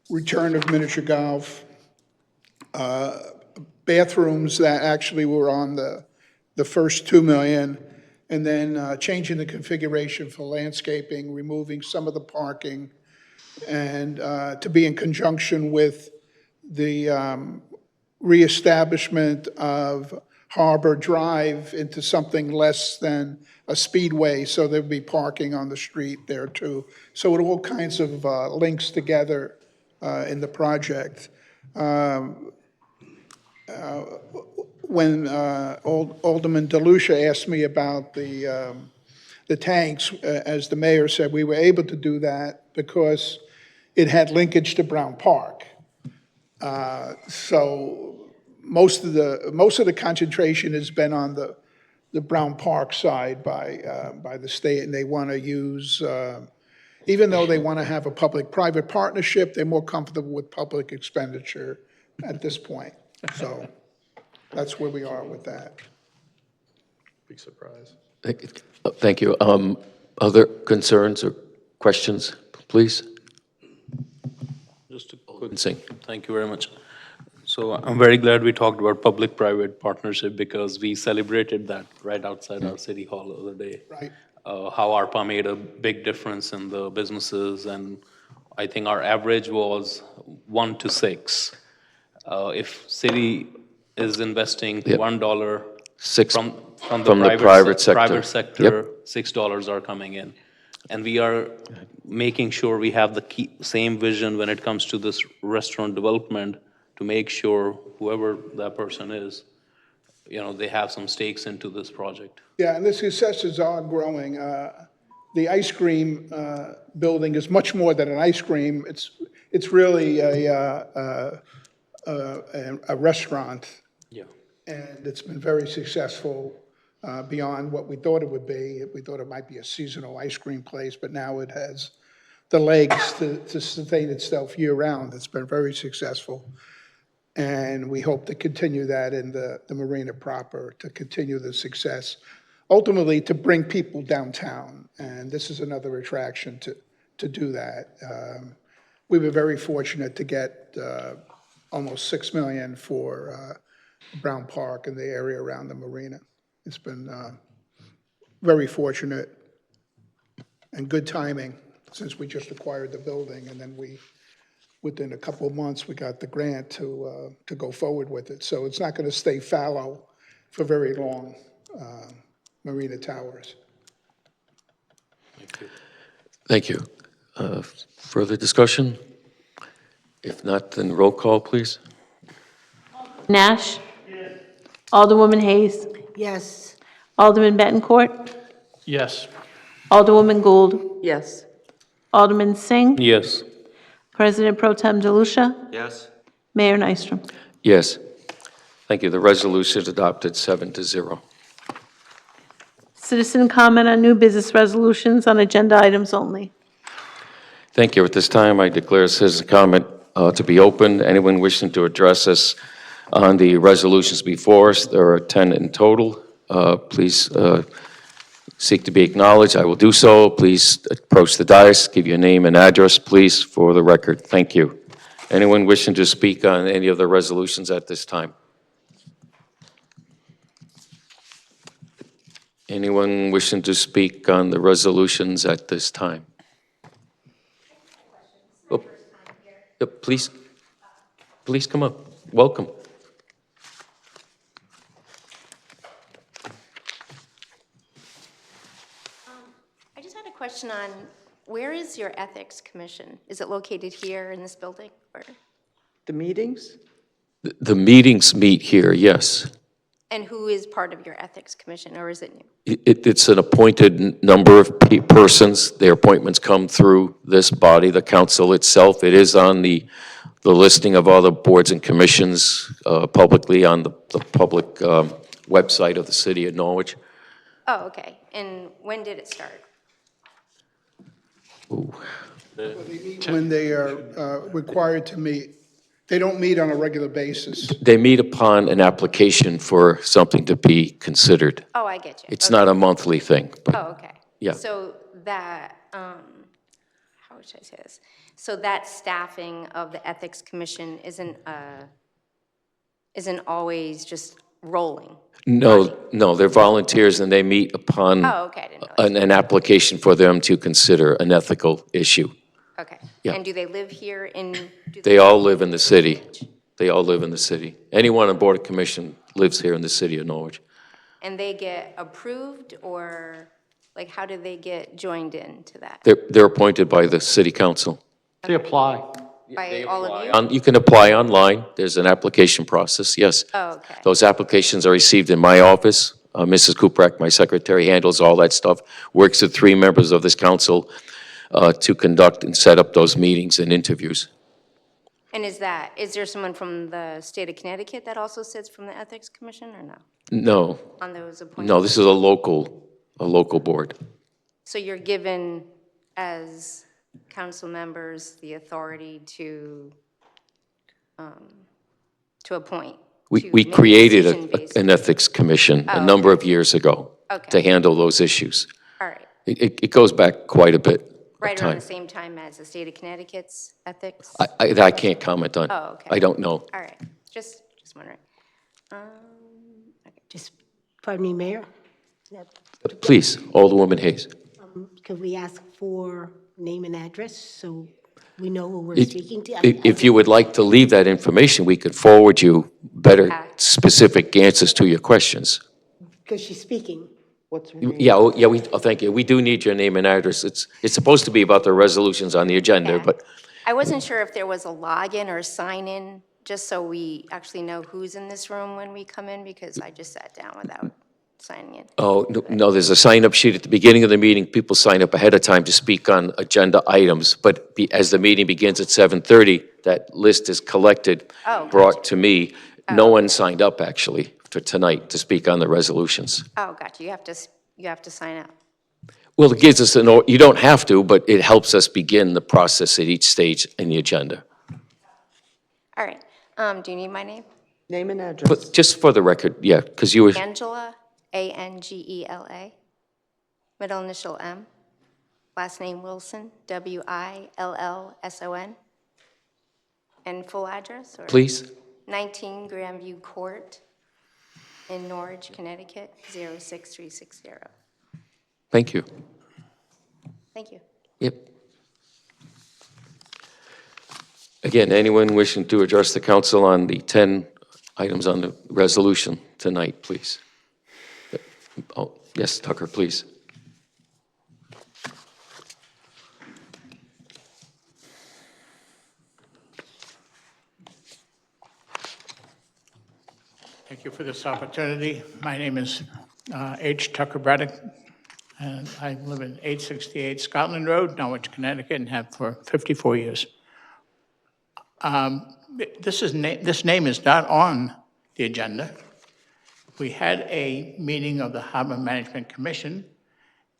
return of miniature golf, bathrooms that actually were on the first 2 million, and then changing the configuration for landscaping, removing some of the parking, and to be in conjunction with the reestablishment of Harbor Drive into something less than a speedway, so there'd be parking on the street there too. So it all kinds of links together in the project. When Alderman DeLucia asked me about the tanks, as the mayor said, we were able to do that because it had linkage to Brown Park. So most of the concentration has been on the Brown Park side by the state, and they want to use, even though they want to have a public-private partnership, they're more comfortable with public expenditure at this point. So that's where we are with that. Big surprise. Thank you. Other concerns or questions, please? Just a quick, Singh. thank you very much. So I'm very glad we talked about public-private partnership because we celebrated that right outside our city hall the other day. Right. How ARPA made a big difference in the businesses, and I think our average was 1 to 6. If city is investing Yep. $1 Six from the from the private sector. private sector, $6 are coming in. And we are making sure we have the same vision when it comes to this restaurant development to make sure whoever that person is, they have some stakes into this project. Yeah, and the successes are growing. The ice cream building is much more than an ice cream. It's really a restaurant, Yeah. and it's been very successful beyond what we thought it would be. We thought it might be a seasonal ice cream place, but now it has the legs to sustain itself year-round. It's been very successful. And we hope to continue that in the marina proper, to continue the success, ultimately to bring people downtown. And this is another attraction to do that. We were very fortunate to get almost $6 million for Brown Park and the area around the marina. It's been very fortunate and good timing since we just acquired the building, and then within a couple of months, we got the grant to go forward with it. So it's not going to stay fallow for very long, Marina Towers. Thank you. Further discussion? If not, then roll call, please. Nash? Yes. Alderwoman Hayes? Yes. Alderman Bettencourt? Yes. Alderwoman Gould? Yes. Alderman Singh? Yes. President Pro Tem DeLucia? Yes. Mayor Nystrom? Yes. Thank you. The resolution is adopted 7-0. Citizen comment on new business resolutions on agenda items only. Thank you. At this time, I declare citizen comment to be open. Anyone wishing to address us on the resolutions before us, there are 10 in total. Please seek to be acknowledged. I will do so. Please approach the dais, give your name and address, please, for the record. Thank you. Anyone wishing to speak on any of the resolutions at this time? Anyone wishing to speak on the resolutions at this time? Please, please come up. Welcome. I just had a question on, where is your ethics commission? Is it located here in this building, or? The meetings? The meetings meet here, yes. And who is part of your ethics commission, or is it new? It's an appointed number of persons. Their appointments come through this body, the council itself. It is on the listing of all the boards and commissions publicly on the public website of the city of Norwich. Oh, okay. And when did it start? When they are required to meet. They don't meet on a regular basis. They meet upon an application for something to be considered. Oh, I get you. It's Okay. not a monthly thing. But Oh, okay. Yeah. So that, how should I say this? So that staffing of the ethics commission isn't always just rolling? No, they're volunteers and they meet upon Oh, okay, I didn't know that. an application for them to consider an ethical issue. Okay. Yeah. And do they live here in? They all live in the city. They all live in the city. Anyone on Board of Commission lives here in the city of Norwich. And they get approved, or like how do they get joined into that? They're appointed by the city council. They apply. By all of you? You can apply online. There's an application process, yes. Oh, okay. Those applications are received in my office. Mrs. Kuprek, my secretary, handles all that stuff, works with 3 members of this council to conduct and set up those meetings and interviews. And is there someone from the state of Connecticut that also sits from the Ethics Commission, or no? No, On those appointments? no, this is a local board. So you're given, as council members, the authority to appoint? We to make a created decision based- an ethics commission a number of years ago Okay. to handle those issues. All right. It goes back quite a bit of Right around time. the same time as the state of Connecticut's ethics? I can't comment on. Oh, okay. I don't know. All right, just wondering. Just, pardon me, Mayor? Please, Alderwoman Hayes. Could we ask for name and address so we know who we're If- speaking to? If you would like to leave that information, we could forward you better specific answers to your questions. Because she's speaking. What's her name? Yeah, thank you. We do need your name and address. It's supposed to be about the resolutions on the agenda, Yeah. but I wasn't sure if there was a login or a sign-in, just so we actually know who's in this room when we come in, because I just sat down without signing in. no, there's a sign-up sheet at the beginning of the meeting. People sign up ahead of time to speak on agenda items, but as the meeting begins at 7:30, that list is collected, Oh, brought to me. No one signed up, actually, for tonight to speak on the resolutions. Oh, gotcha, you have to sign up. Well, it gives us you don't have to, but it helps us begin the process at each stage in the agenda. All right, do you need my name? Name and address. But just for the record, yeah, because you were, Angela, Angela, middle initial M, last name Wilson, Willson, and full address? Or please? 19 Grandview Court in Norwich, Connecticut, 06360. Thank you. Thank you. Yep. Again, anyone wishing to address the council on the 10 items on the resolution tonight, please. Oh, yes, Tucker, please. Thank you for this opportunity. My name is H. Tucker Braddock, and I live in 868 Scotland Road, Norwich, Connecticut, and have for 54 years. This name is not on the agenda. We had a meeting of the Harbor Management Commission,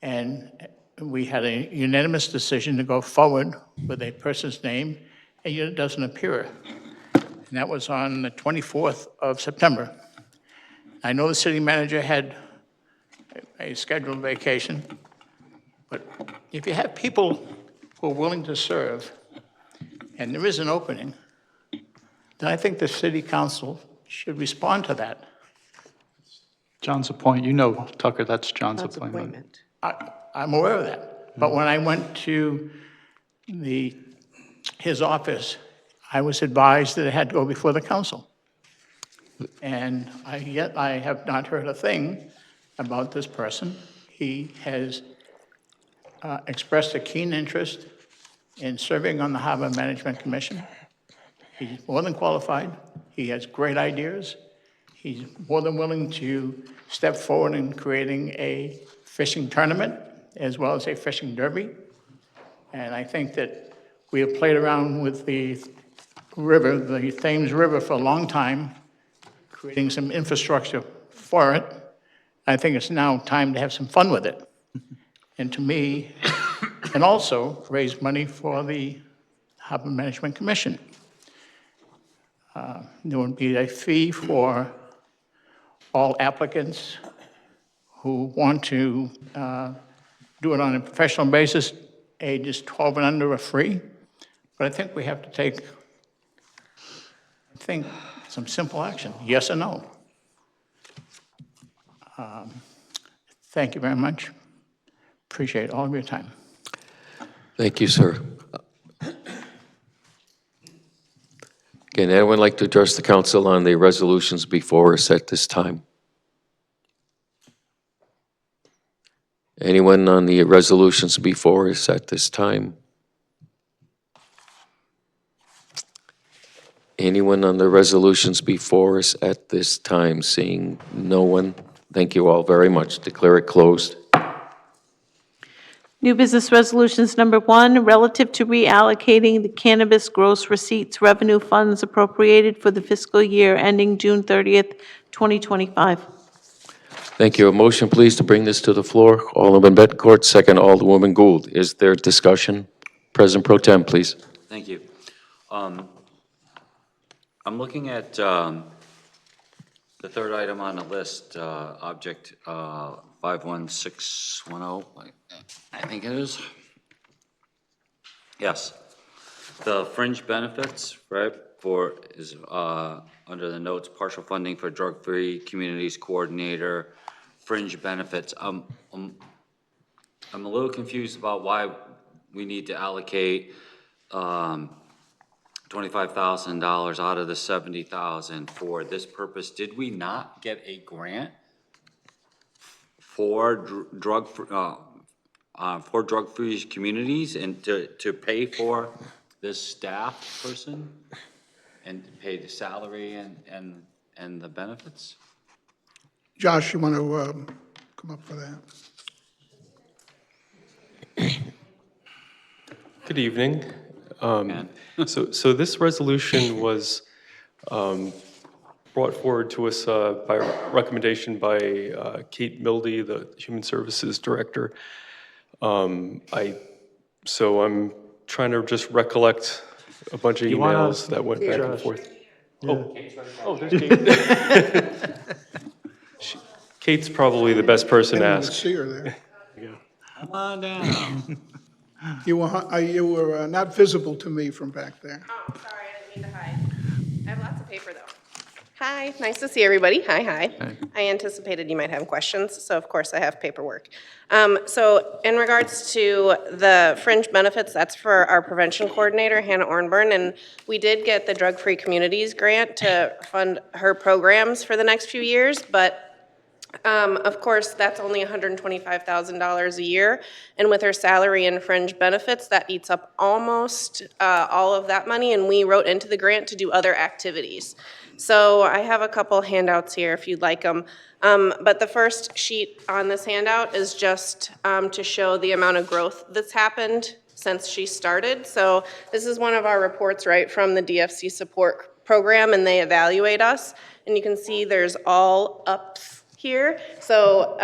and we had a unanimous decision to go forward with a person's name, and it doesn't appear. And that was on the 24th of September. I know the city manager had a scheduled vacation, but if you have people who are willing to serve, and there is an opening, then I think the city council should respond to that. John's appointment, you know, Tucker, that's John's That's appointment. appointment. I'm aware of that. But when I went to his office I was advised that it had to go before the council. And yet I have not heard a thing about this person. He has expressed a keen interest in serving on the Harbor Management Commission. He's more than qualified. He has great ideas. He's more than willing to step forward in creating a fishing tournament as well as a fishing derby. And I think that we have played around with the river, the Thames River, for a long time, creating some infrastructure for it. I think it's now time to have some fun with it. And to me, and also raise money for the Harbor Management Commission. There would be a fee for all applicants who want to do it on a professional basis. Ages 12 and under are free. But I think we have to take, some simple action, yes or no. Thank you very much. Appreciate all of your time. Thank you, sir. Again, anyone like to address the council on the resolutions before us at this time? Anyone on the resolutions before us at this time? Anyone on the resolutions before us at this time? Seeing no one, thank you all very much. Declare it closed. New business resolutions number 1, relative to reallocating the cannabis gross receipts revenue funds appropriated for the fiscal year ending June 30th, 2025. Thank you. A motion, please, to bring this to the floor. Alderman Bettencourt, second Alderwoman Gould. Is there discussion? President Pro Tem, please. Thank you. I'm looking at the third item on the list, object 51610, I think it is. Yes. The fringe benefits, right, for is under the notes, partial funding for drug-free communities coordinator, fringe benefits. I'm a little confused about why we need to allocate $25,000 out of the $70,000 for this purpose. Did we not get a grant for drug-free communities and to pay for this staff person and pay the salary and the benefits? Josh, you want to come up for that? Good evening. So this resolution was brought forward to us by recommendation by Kate Mildy, the Human Services Director. So I'm trying to just recollect a bunch of emails that went back and forth. Oh, there's Kate. Kate's probably the best person to ask. See her there. Come on down. You were not visible to me from back there. Oh, sorry, I didn't mean to hide. I have lots of paper, though. Hi, nice to see everybody. Hi. I anticipated you might have questions, so of course I have paperwork. So in regards to the fringe benefits, that's for our prevention coordinator, Hannah Ornburn, and we did get the Drug-Free Communities grant to fund her programs for the next few years, but of course, that's only $125,000 a year, and with her salary and fringe benefits, that eats up almost all of that money, and we wrote into the grant to do other activities. So I have a couple handouts here if you'd like them, but the first sheet on this handout is just to show the amount of growth that's happened since she started. So this is one of our reports right from the DFC support program, and they evaluate us, and you can see there's all ups here. So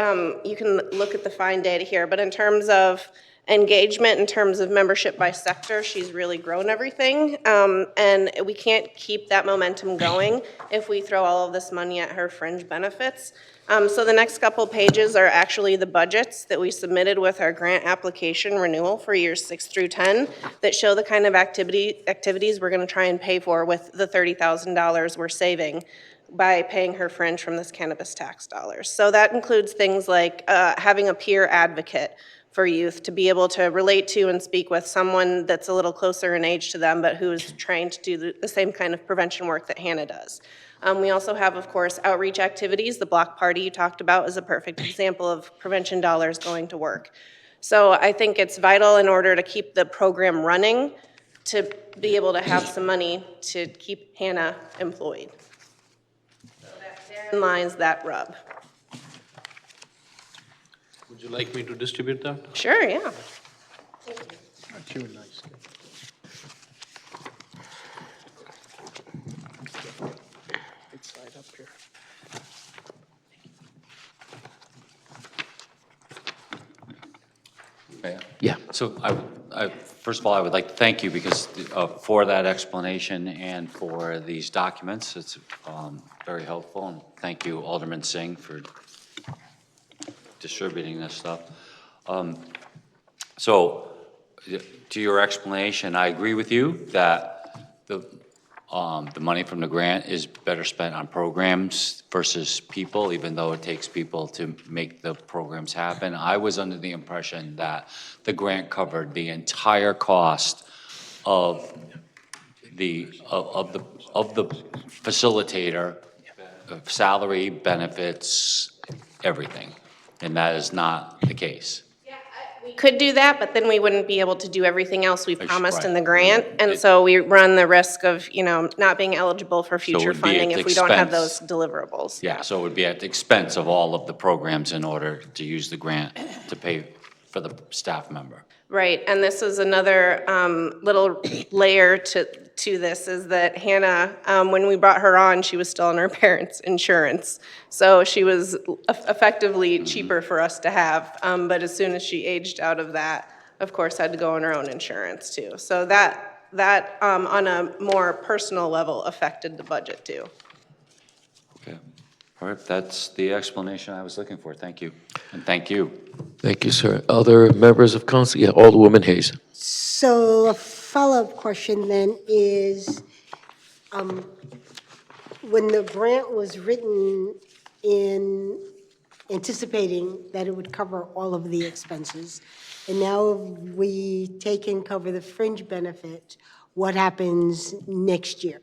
you can look at the fine data here, but in terms of engagement, in terms of membership by sector, she's really grown everything. And we can't keep that momentum going if we throw all of this money at her fringe benefits. So the next couple pages are actually the budgets that we submitted with our grant application renewal for years 6 through 10 that show the kind of activities we're gonna try and pay for with the $30,000 we're saving by paying her fringe from this cannabis tax dollars. So that includes things like having a peer advocate for youth, to be able to relate to and speak with someone that's a little closer in age to them, but who is trained to do the same kind of prevention work that Hannah does. We also have, of course, outreach activities. The block party you talked about is a perfect example of prevention dollars going to work. So I think it's vital in order to keep the program running to be able to have some money to keep Hannah employed. So therein lies that rub. Would you like me to distribute that? Sure, yeah. Aren't you a nice guy? It's right up here. Yeah. So first of all, I would like to thank you because, for that explanation and for these documents. It's very helpful. And thank you, Alderman Singh, for distributing this stuff. So to your explanation, I agree with you that the money from the grant is better spent on programs versus people, even though it takes people to make the programs happen. I was under the impression that the grant covered the entire cost of the facilitator, salary, benefits, everything. And that is not the case. We could do that, but then we wouldn't be able to do everything else we've promised in the grant. And It- so we run the risk of, not being eligible for it future would be at funding the if we don't have expense. those deliverables. Yeah, so it would be at the expense of all of the programs in order to use the grant to pay for the staff member. Right, and this is another little layer to this, is that Hannah, when we brought her on, she was still on her parents' insurance. So she was effectively cheaper for us to have, but as soon as she aged out of that, of course, had to go on her own insurance too. So that on a more personal level affected the budget too. Okay. All right, that's the explanation I was looking for. Thank you. And thank you. Thank you, sir. Other members of council? Yeah, Alderwoman Hayes. So a follow-up question then is, when the grant was written in anticipating that it would cover all of the expenses, and now we take and cover the fringe benefit, what happens next year?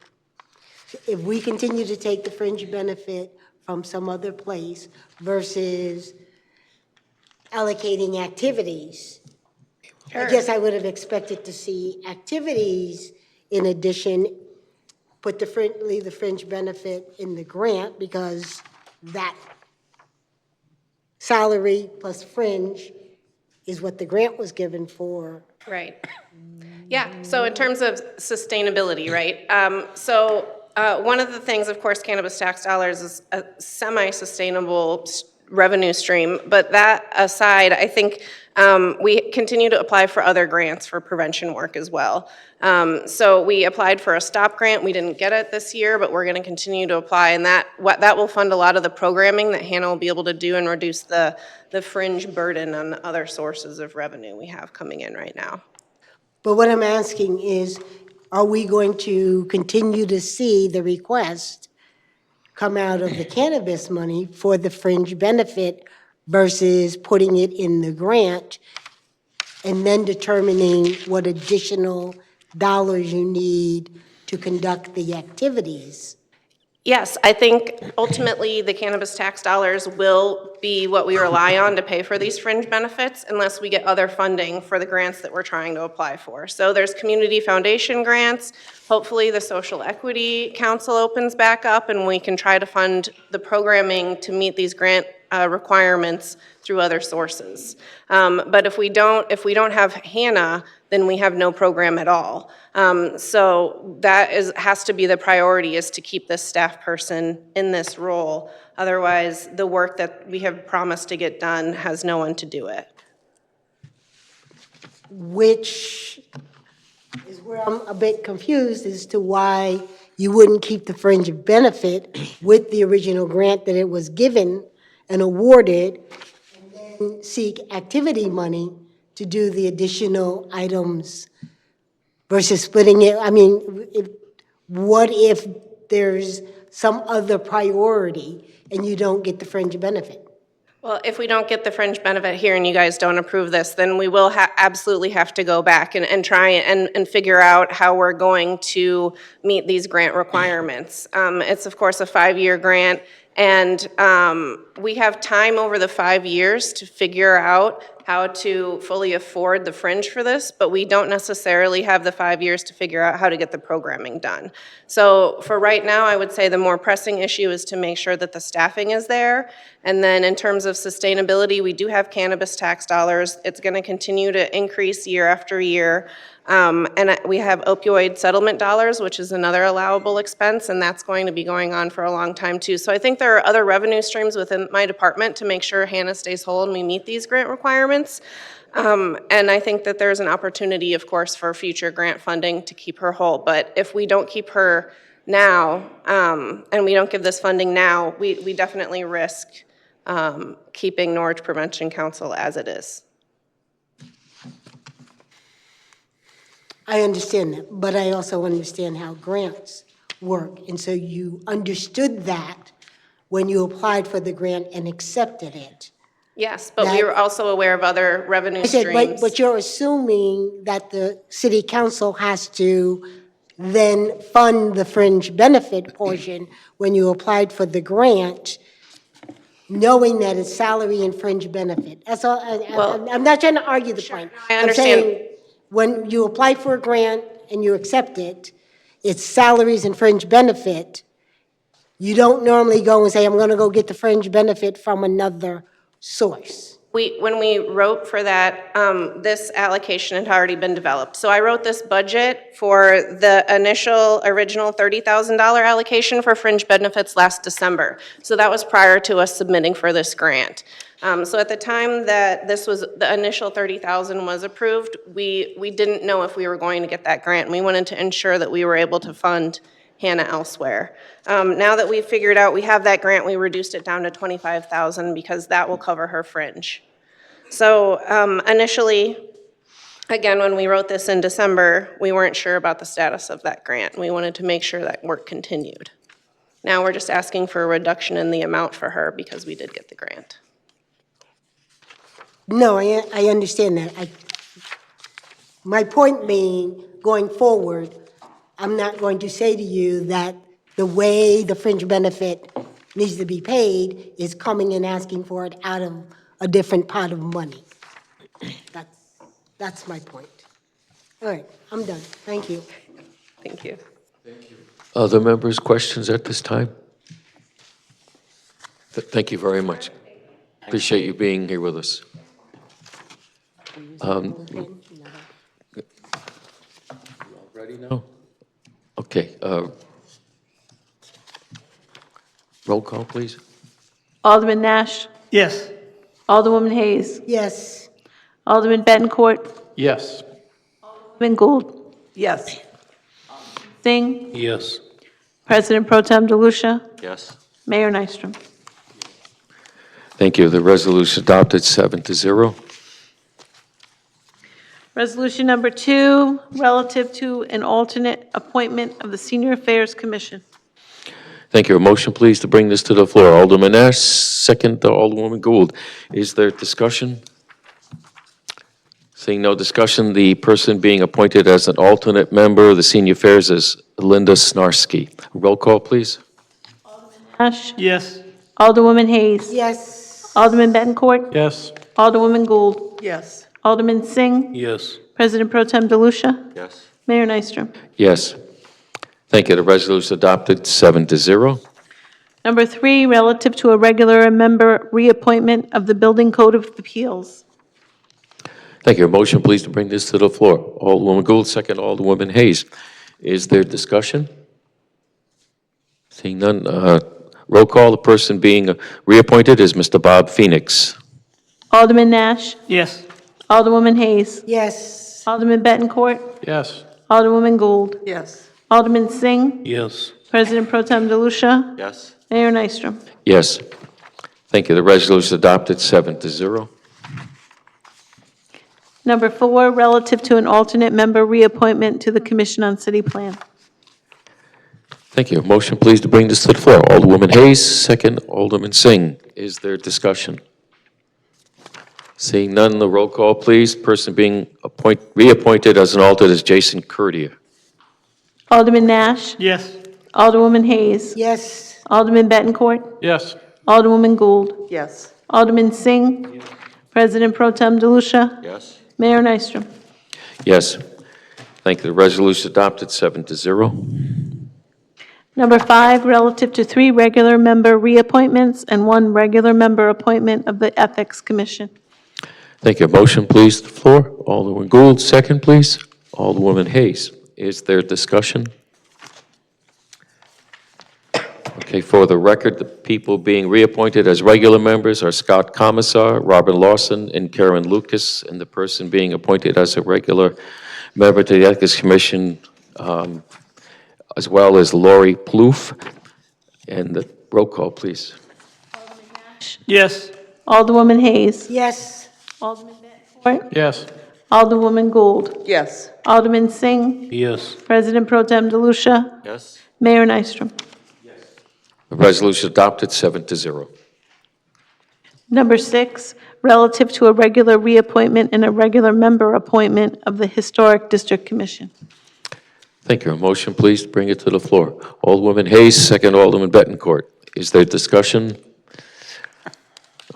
If we continue to take the fringe benefit from some other place versus allocating activities, I guess I would have expected to see activities in addition, leave the fringe benefit in the grant, because that salary plus fringe is what the grant was given for. Right. Yeah, so in terms of sustainability, right? One of the things, of course, cannabis tax dollars is a semi-sustainable revenue stream, but that aside, I think we continue to apply for other grants for prevention work as well. So we applied for a STOP grant. We didn't get it this year, but we're going to continue to apply, and that will fund a lot of the programming that Hannah will be able to do and reduce the fringe burden on other sources of revenue we have coming in right now. But what I'm asking is, are we going to continue to see the request come out of the cannabis money for the fringe benefit versus putting it in the grant and then determining what additional dollars you need to conduct the activities? Yes, I think ultimately the cannabis tax dollars will be what we rely on to pay for these fringe benefits unless we get other funding for the grants that we're trying to apply for. So there's community foundation grants. Hopefully the Social Equity Council opens back up and we can try to fund the programming to meet these grant requirements through other sources. But if we don't have Hannah, then we have no program at all. So that has to be the priority, is to keep this staff person in this role. Otherwise, the work that we have promised to get done has no one to do it. Which is where I'm a bit confused as to why you wouldn't keep the fringe benefit with the original grant that it was given and awarded, and then seek activity money to do the additional items versus splitting it. I mean, what if there's some other priority and you don't get the fringe benefit? Well, if we don't get the fringe benefit here and you guys don't approve this, then we will absolutely have to go back and try and figure out how we're going to meet these grant requirements. It's, of course, a 5-year grant, and we have time over the 5 years to figure out how to fully afford the fringe for this, but we don't necessarily have the 5 years to figure out how to get the programming done. So for right now, I would say the more pressing issue is to make sure that the staffing is there. And then in terms of sustainability, we do have cannabis tax dollars. It's going to continue to increase year after year. And we have opioid settlement dollars, which is another allowable expense, and that's going to be going on for a long time too. So I think there are other revenue streams within my department to make sure Hannah stays whole and we meet these grant requirements. And I think that there's an opportunity, of course, for future grant funding to keep her whole. But if we don't keep her now, and we don't give this funding now, we definitely risk keeping Norwich Prevention Council as it is. I understand that, but I also understand how grants work. And so you understood that when you applied for the grant and accepted it. Yes, but we were also aware of other revenue streams. But you're assuming that the city council has to then fund the fringe benefit portion when you applied for the grant, knowing that it's salary and fringe benefit. That's all. I'm not trying to argue the point. I understand. I'm saying when you apply for a grant and you accept it, it's salaries and fringe benefit. You don't normally go and say, I'm going to go get the fringe benefit from another source. When we wrote for that, this allocation had already been developed. So I wrote this budget for the original $30,000 allocation for fringe benefits last December. So that was prior to us submitting for this grant. So at the time that the initial $30,000 was approved, we didn't know if we were going to get that grant. And we wanted to ensure that we were able to fund Hannah elsewhere. Now that we've figured out we have that grant, we reduced it down to $25,000 because that will cover her fringe. So initially, again, when we wrote this in December, we weren't sure about the status of that grant. We wanted to make sure that work continued. Now we're just asking for a reduction in the amount for her because we did get the grant. No, I understand that. My point being, going forward, I'm not going to say to you that the way the fringe benefit needs to be paid is coming and asking for it out of a different pot of money. That's my point. All right, I'm done. Thank you. Thank you. Other members' questions at this time? Thank you very much. Appreciate you being here with us. Ready now? Okay. Roll call, please. Alderman Nash. Yes. Alderwoman Hayes. Yes. Alderman Bettencourt. Yes. Alderman Gould. Yes. Singh. Yes. President Pro Tem DeLucia. Yes. Mayor Nystrom. Thank you. The resolution adopted 7-0. Resolution number 2, relative to an alternate appointment of the Senior Affairs Commission. Thank you. A motion, please, to bring this to the floor. Alderman Nash, second to Alderwoman Gould. Is there discussion? Seeing no discussion, the person being appointed as an alternate member of the Senior Affairs is Linda Snarsky. Roll call, please. Nash. Yes. Alderwoman Hayes. Yes. Alderman Bettencourt. Yes. Alderwoman Gould. Yes. Alderman Singh. Yes. President Pro Tem DeLucia. Yes. Mayor Nystrom. Yes. Thank you. The resolution adopted 7-0. Number 3, relative to a regular member reappointment of the Building Code of Appeals. Thank you. A motion, please, to bring this to the floor. Alderwoman Gould, second Alderwoman Hayes. Is there discussion? Seeing none, roll call. The person being reappointed is Mr. Bob Phoenix. Alderman Nash. Yes. Alderwoman Hayes. Yes. Alderman Bettencourt. Yes. Alderwoman Gould. Yes. Alderman Singh. Yes. President Pro Tem DeLucia. Yes. Mayor Nystrom. Yes. Thank you. The resolution adopted 7-0. Number 4, relative to an alternate member reappointment to the Commission on City Plan. Thank you. Motion, please, to bring this to the floor. Alderwoman Hayes, second Alderman Singh. Is there discussion? Seeing none, the roll call, please. Person being reappointed as an alternate is Jason Curdia. Alderman Nash? Yes. Alderwoman Hayes? Yes. Alderman Bettencourt? Yes. Alderwoman Gould? Yes. Alderman Singh? President Pro Tem DeLucia? Yes. Mayor Nystrom? Yes. Thank you. The resolution adopted 7-0. Number 5, relative to 3 regular member reappointments and 1 regular member appointment of the Ethics Commission. Thank you. Motion, please, to the floor. Alderman Gould, second, please. Alderwoman Hayes. Is there discussion? Okay, for the record, the people being reappointed as regular members are Scott Commissar, Robin Lawson, and Karen Lucas, and the person being appointed as a regular member to the Ethics Commission, as well as Lori Plouffe. And the roll call, please. Yes. Alderwoman Hayes? Yes. Alderman Bettencourt? Yes. Alderwoman Gould? Yes. Alderman Singh? Yes. President Pro Tem DeLucia? Yes. Mayor Nystrom? The resolution adopted 7-0. Number 6, relative to a regular reappointment and a regular member appointment of the Historic District Commission. Thank you. A motion, please, to bring it to the floor. Alderwoman Hayes, second Alderman Bettencourt. Is there discussion?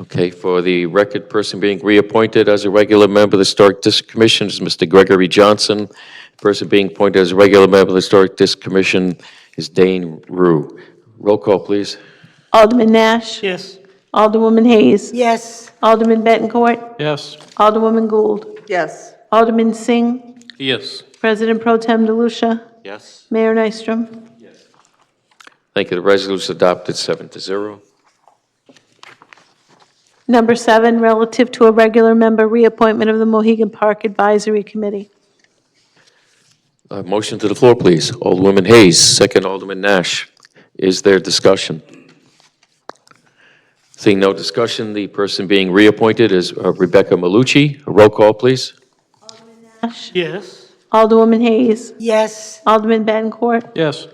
Okay, for the record, person being reappointed as a regular member of the Historic District Commission is Mr. Gregory Johnson. Person being appointed as a regular member of the Historic District Commission is Dane Rue. Roll call, please. Alderman Nash? Yes. Alderwoman Hayes? Yes. Alderman Bettencourt? Yes. Alderwoman Gould? Yes. Alderman Singh? Yes. President Pro Tem DeLucia? Yes. Mayor Nystrom? Thank you. The resolution adopted 7-0. Number 7, relative to a regular member reappointment of the Mohegan Park Advisory Committee. Motion to the floor, please. Alderwoman Hayes, second Alderman Nash. Is there discussion? Seeing no discussion, the person being reappointed is Rebecca Malucci. A roll call, please. Nash? Yes. Alderwoman Hayes? Yes. Alderman Bettencourt? Yes.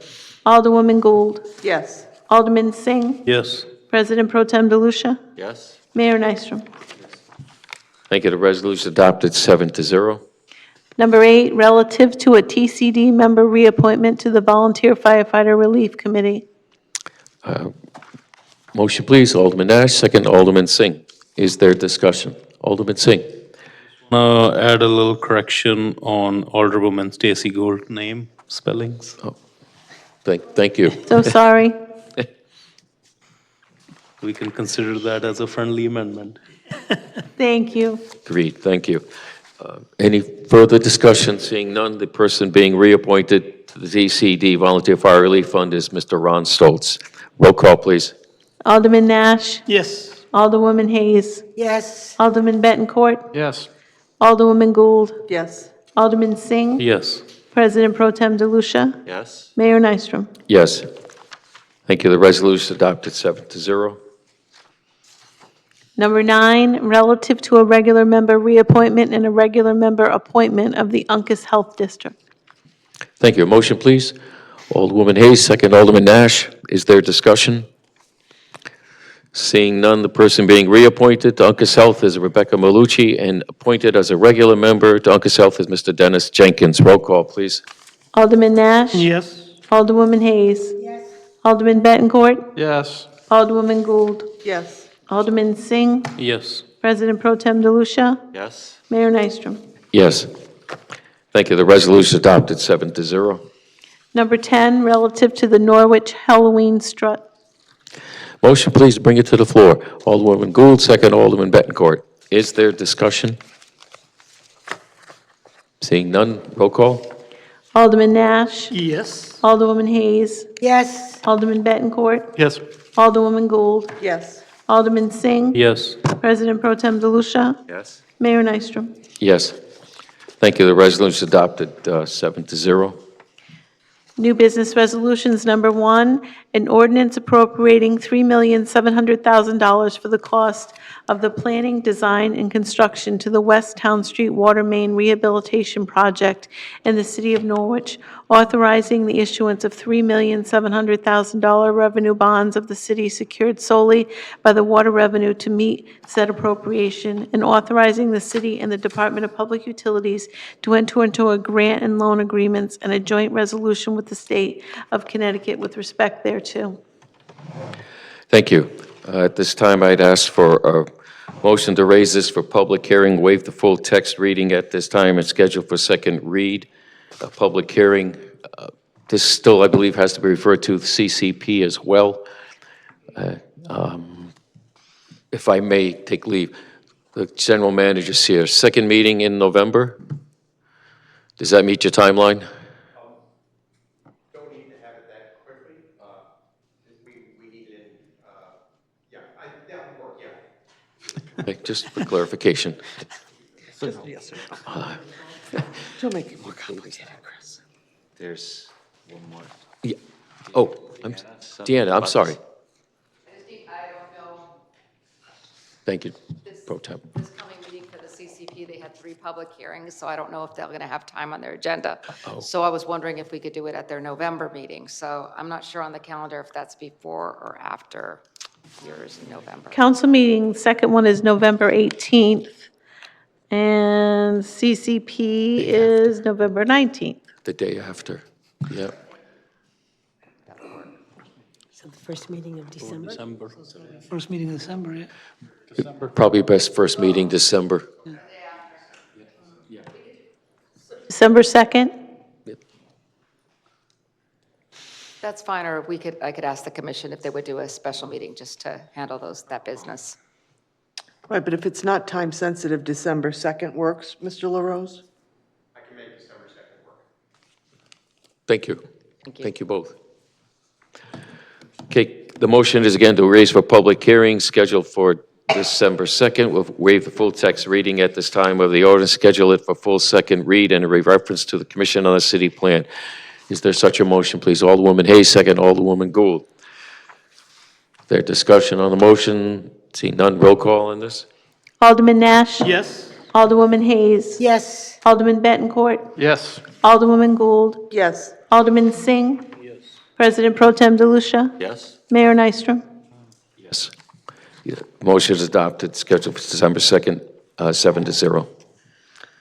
Alderwoman Gould? Yes. Alderman Singh? Yes. President Pro Tem DeLucia? Yes. Mayor Nystrom? Thank you. The resolution adopted 7-0. Number 8, relative to a TCD member reappointment to the Volunteer Firefighter Relief Committee. Motion, please. Alderman Nash, second Alderman Singh. Is there discussion? Alderman Singh. Add a little correction on Alderwoman Stacy Gould name spellings. Thank you. So sorry. We can consider that as a friendly amendment. Thank you. Agreed. Thank you. Any further discussion? Seeing none, the person being reappointed to the TCD Volunteer Fire Relief Fund is Mr. Ron Stoltz. Roll call, please. Alderman Nash? Yes. Alderwoman Hayes? Yes. Alderman Bettencourt? Yes. Alderwoman Gould? Yes. Alderman Singh? Yes. President Pro Tem DeLucia? Yes. Mayor Nystrom? Yes. Thank you. The resolution adopted 7-0. Number 9, relative to a regular member reappointment and a regular member appointment of the Uncas Health District. Thank you. A motion, please. Alderwoman Hayes, second Alderman Nash. Is there discussion? Seeing none, the person being reappointed to Uncas Health is Rebecca Malucci, and appointed as a regular member to Uncas Health is Mr. Dennis Jenkins. Roll call, please. Alderman Nash? Yes. Alderwoman Hayes? Yes. Alderman Bettencourt? Yes. Alderwoman Gould? Yes. Alderman Singh? Yes. President Pro Tem DeLucia? Yes. Mayor Nystrom? Yes. Thank you. The resolution adopted 7-0. Number 10, relative to the Norwich Halloween strut. Motion, please, to bring it to the floor. Alderwoman Gould, second Alderman Bettencourt. Is there discussion? Seeing none, roll call. Alderman Nash? Yes. Alderwoman Hayes? Yes. Alderman Bettencourt? Yes. Alderwoman Gould? Yes. Alderman Singh? Yes. President Pro Tem DeLucia? Yes. Mayor Nystrom? Yes. Thank you. The resolution is adopted 7-0. New business resolutions, number 1, an ordinance appropriating $3,700,000 for the cost of the planning, design, and construction to the West Town Street Water Main Rehabilitation Project in the city of Norwich, authorizing the issuance of $3,700,000 revenue bonds of the city secured solely by the water revenue to meet said appropriation, and authorizing the city and the Department of Public Utilities to enter into a grant and loan agreements and a joint resolution with the state of Connecticut with respect thereto. Thank you. At this time, I'd ask for a motion to raise this for public hearing, waive the full text reading at this time, and schedule for second read. A public hearing. This still, I believe, has to be referred to the CCP as well. If I may take leave, the general manager's here. Second meeting in November? Does that meet your timeline? Don't need to have it that quickly. We need it in, that would work, yeah. Okay, just for clarification. Yes, sir. Don't make it more complicated, Chris. There's one more. Yeah. Oh, Deanna, I'm sorry. I don't know, Thank you, Pro Tem. this coming meeting for the CCP, they had 3 public hearings, so I don't know if they're going to have time on their agenda. Oh. So I was wondering if we could do it at their November meeting. So I'm not sure on the calendar if that's before or after yours in November. Council meeting, second one is November 18th, and CCP is November 19th. The day after, yeah. So the first meeting of December? December. First meeting in December, yeah. Probably best first meeting December. December 2nd? That's fine, or I could ask the commission if they would do a special meeting just to handle that business. Right, but if it's not time-sensitive, December 2nd works, Mr. LaRose? I can make December 2nd work. Thank you. Thank you. Thank you both. Okay, the motion is again to raise for public hearing scheduled for December 2nd. We'll waive the full text reading at this time of the ordinance, schedule it for full second read and a reference to the Commission on the City Plan. Is there such a motion, please? Alderwoman Hayes, second. Alderwoman Gould. There discussion on the motion? See none. Roll call on this? Alderman Nash? Yes. Alderwoman Hayes? Yes. Alderman Bettencourt? Yes. Alderwoman Gould? Yes. Alderman Singh? Yes. President Pro Tem DeLucia? Yes? Mayor Nystrom? Yes. Motion is adopted, scheduled for December 2nd, 7-0.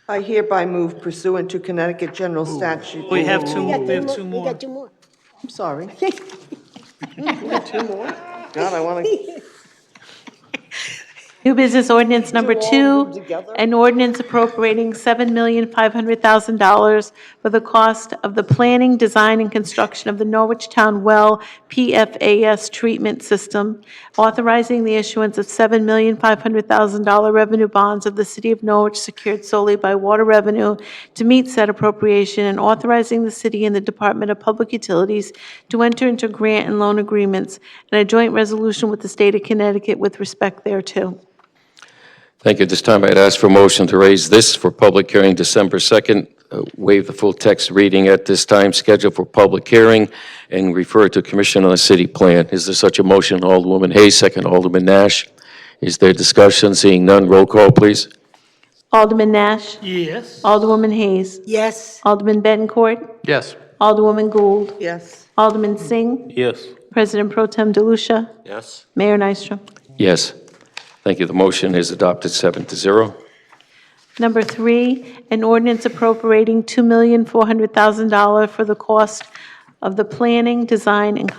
I hereby move pursuant to Connecticut General Statute. We have two, We got we have two more. We got 2 more. I'm sorry. We got 2 more? God, I want to. New business ordinance number Do all 2, of them together? an ordinance appropriating $7,500,000 for the cost of the planning, design, and construction of the Norwich Town Well PFAS treatment system, authorizing the issuance of $7,500,000 revenue bonds of the city of Norwich secured solely by water revenue to meet said appropriation, and authorizing the city and the Department of Public Utilities to enter into grant and loan agreements and a joint resolution with the state of Connecticut with respect thereto. Thank you. At this time, I'd ask for a motion to raise this for public hearing December 2nd, waive the full text reading at this time, schedule for public hearing, and refer to Commission on the City Plan. Is there such a motion? Alderwoman Hayes, second. Alderman Nash. Is there discussion? Seeing none, roll call, please. Alderman Nash? Yes. Alderwoman Hayes? Yes. Alderman Bettencourt? Yes. Alderwoman Gould? Yes. Alderman Singh? Yes. President Pro Tem DeLucia? Yes? Mayor Nystrom? Yes. Thank you. The motion is adopted 7-0. Number 3, an ordinance appropriating $2,400,000 for the cost of the planning, design, and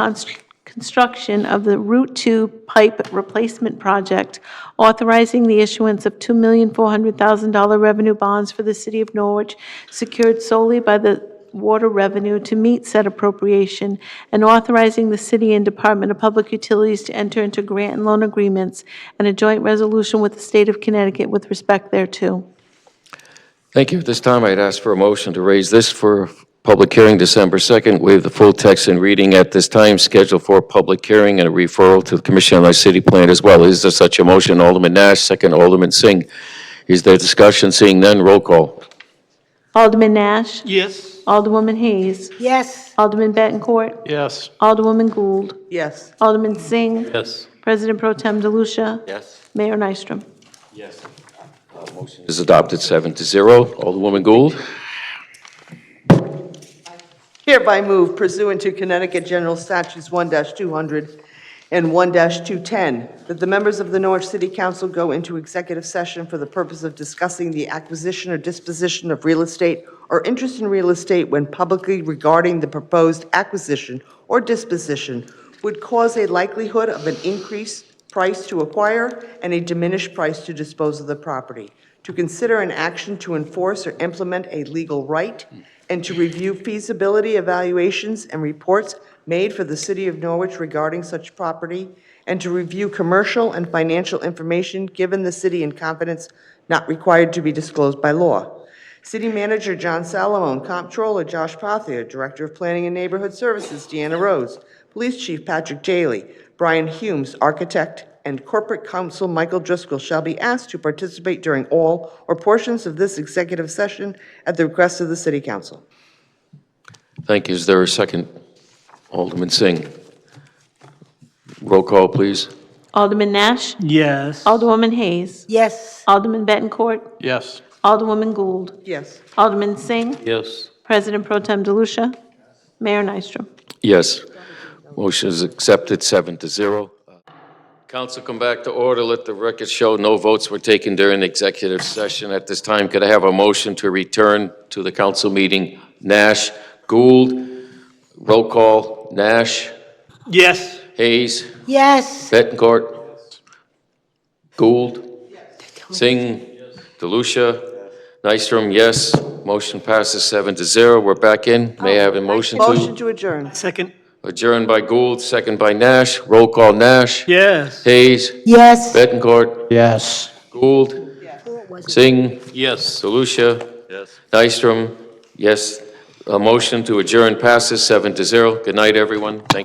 construction of the Route 2 pipe replacement project, authorizing the issuance of $2,400,000 revenue bonds for the city of Norwich secured solely by the water revenue to meet said appropriation, and authorizing the city and Department of Public Utilities to enter into grant and loan agreements and a joint resolution with the state of Connecticut with respect thereto. Thank you. At this time, I'd ask for a motion to raise this for public hearing December 2nd, waive the full text and reading at this time, schedule for public hearing and a referral to the Commission on the City Plan as well. Is there such a motion? Alderman Nash, second. Alderman Singh. Is there discussion? Seeing none, roll call. Alderman Nash? Yes. Alderwoman Hayes? Yes. Alderman Bettencourt? Yes. Alderwoman Gould? Yes. Alderman Singh? Yes. President Pro Tem DeLucia? Yes. Mayor Nystrom? Motion is adopted 7-0. Alderwoman Gould. Hereby move pursuant to Connecticut General Statutes 1-200 and 1-210, that the members of the Norwich City Council go into executive session for the purpose of discussing the acquisition or disposition of real estate or interest in real estate when publicly regarding the proposed acquisition or disposition would cause a likelihood of an increased price to acquire and a diminished price to dispose of the property, to consider an action to enforce or implement a legal right, and to review feasibility evaluations and reports made for the city of Norwich regarding such property, and to review commercial and financial information given the city in confidence not required to be disclosed by law. City Manager John Salamone, Comptroller Josh Pothier, Director of Planning and Neighborhood Services Deanna Rose, Police Chief Patrick Jaley, Brian Humes, Architect, and Corporate Counsel Michael Driscoll shall be asked to participate during all or portions of this executive session at the request of the City Council. Thank you. Is there a second? Alderman Singh. Roll call, please. Alderman Nash? Yes. Alderwoman Hayes? Yes. Alderman Bettencourt? Yes. Alderwoman Gould? Yes. Alderman Singh? Yes. President Pro Tem DeLucia? Mayor Nystrom? Yes. Motion is accepted 7-0. Council, come back to order. Let the record show no votes were taken during the executive session. At this time, could I have a motion to return to the council meeting? Nash, Gould, roll call. Nash, Yes. Hayes, Yes. Bettencourt, Gould, Singh, DeLucia, Nystrom, yes. Motion passes 7-0. We're back in. May I have a motion Motion to to adjourn. Second. adjourn by Gould, second by Nash. Roll call. Nash, Yes. Hayes, Yes. Bettencourt, Yes. Gould, Singh, Yes. DeLucia, Yes. Nystrom, yes. A motion to adjourn passes 7-0. Good night, everyone. Thank you.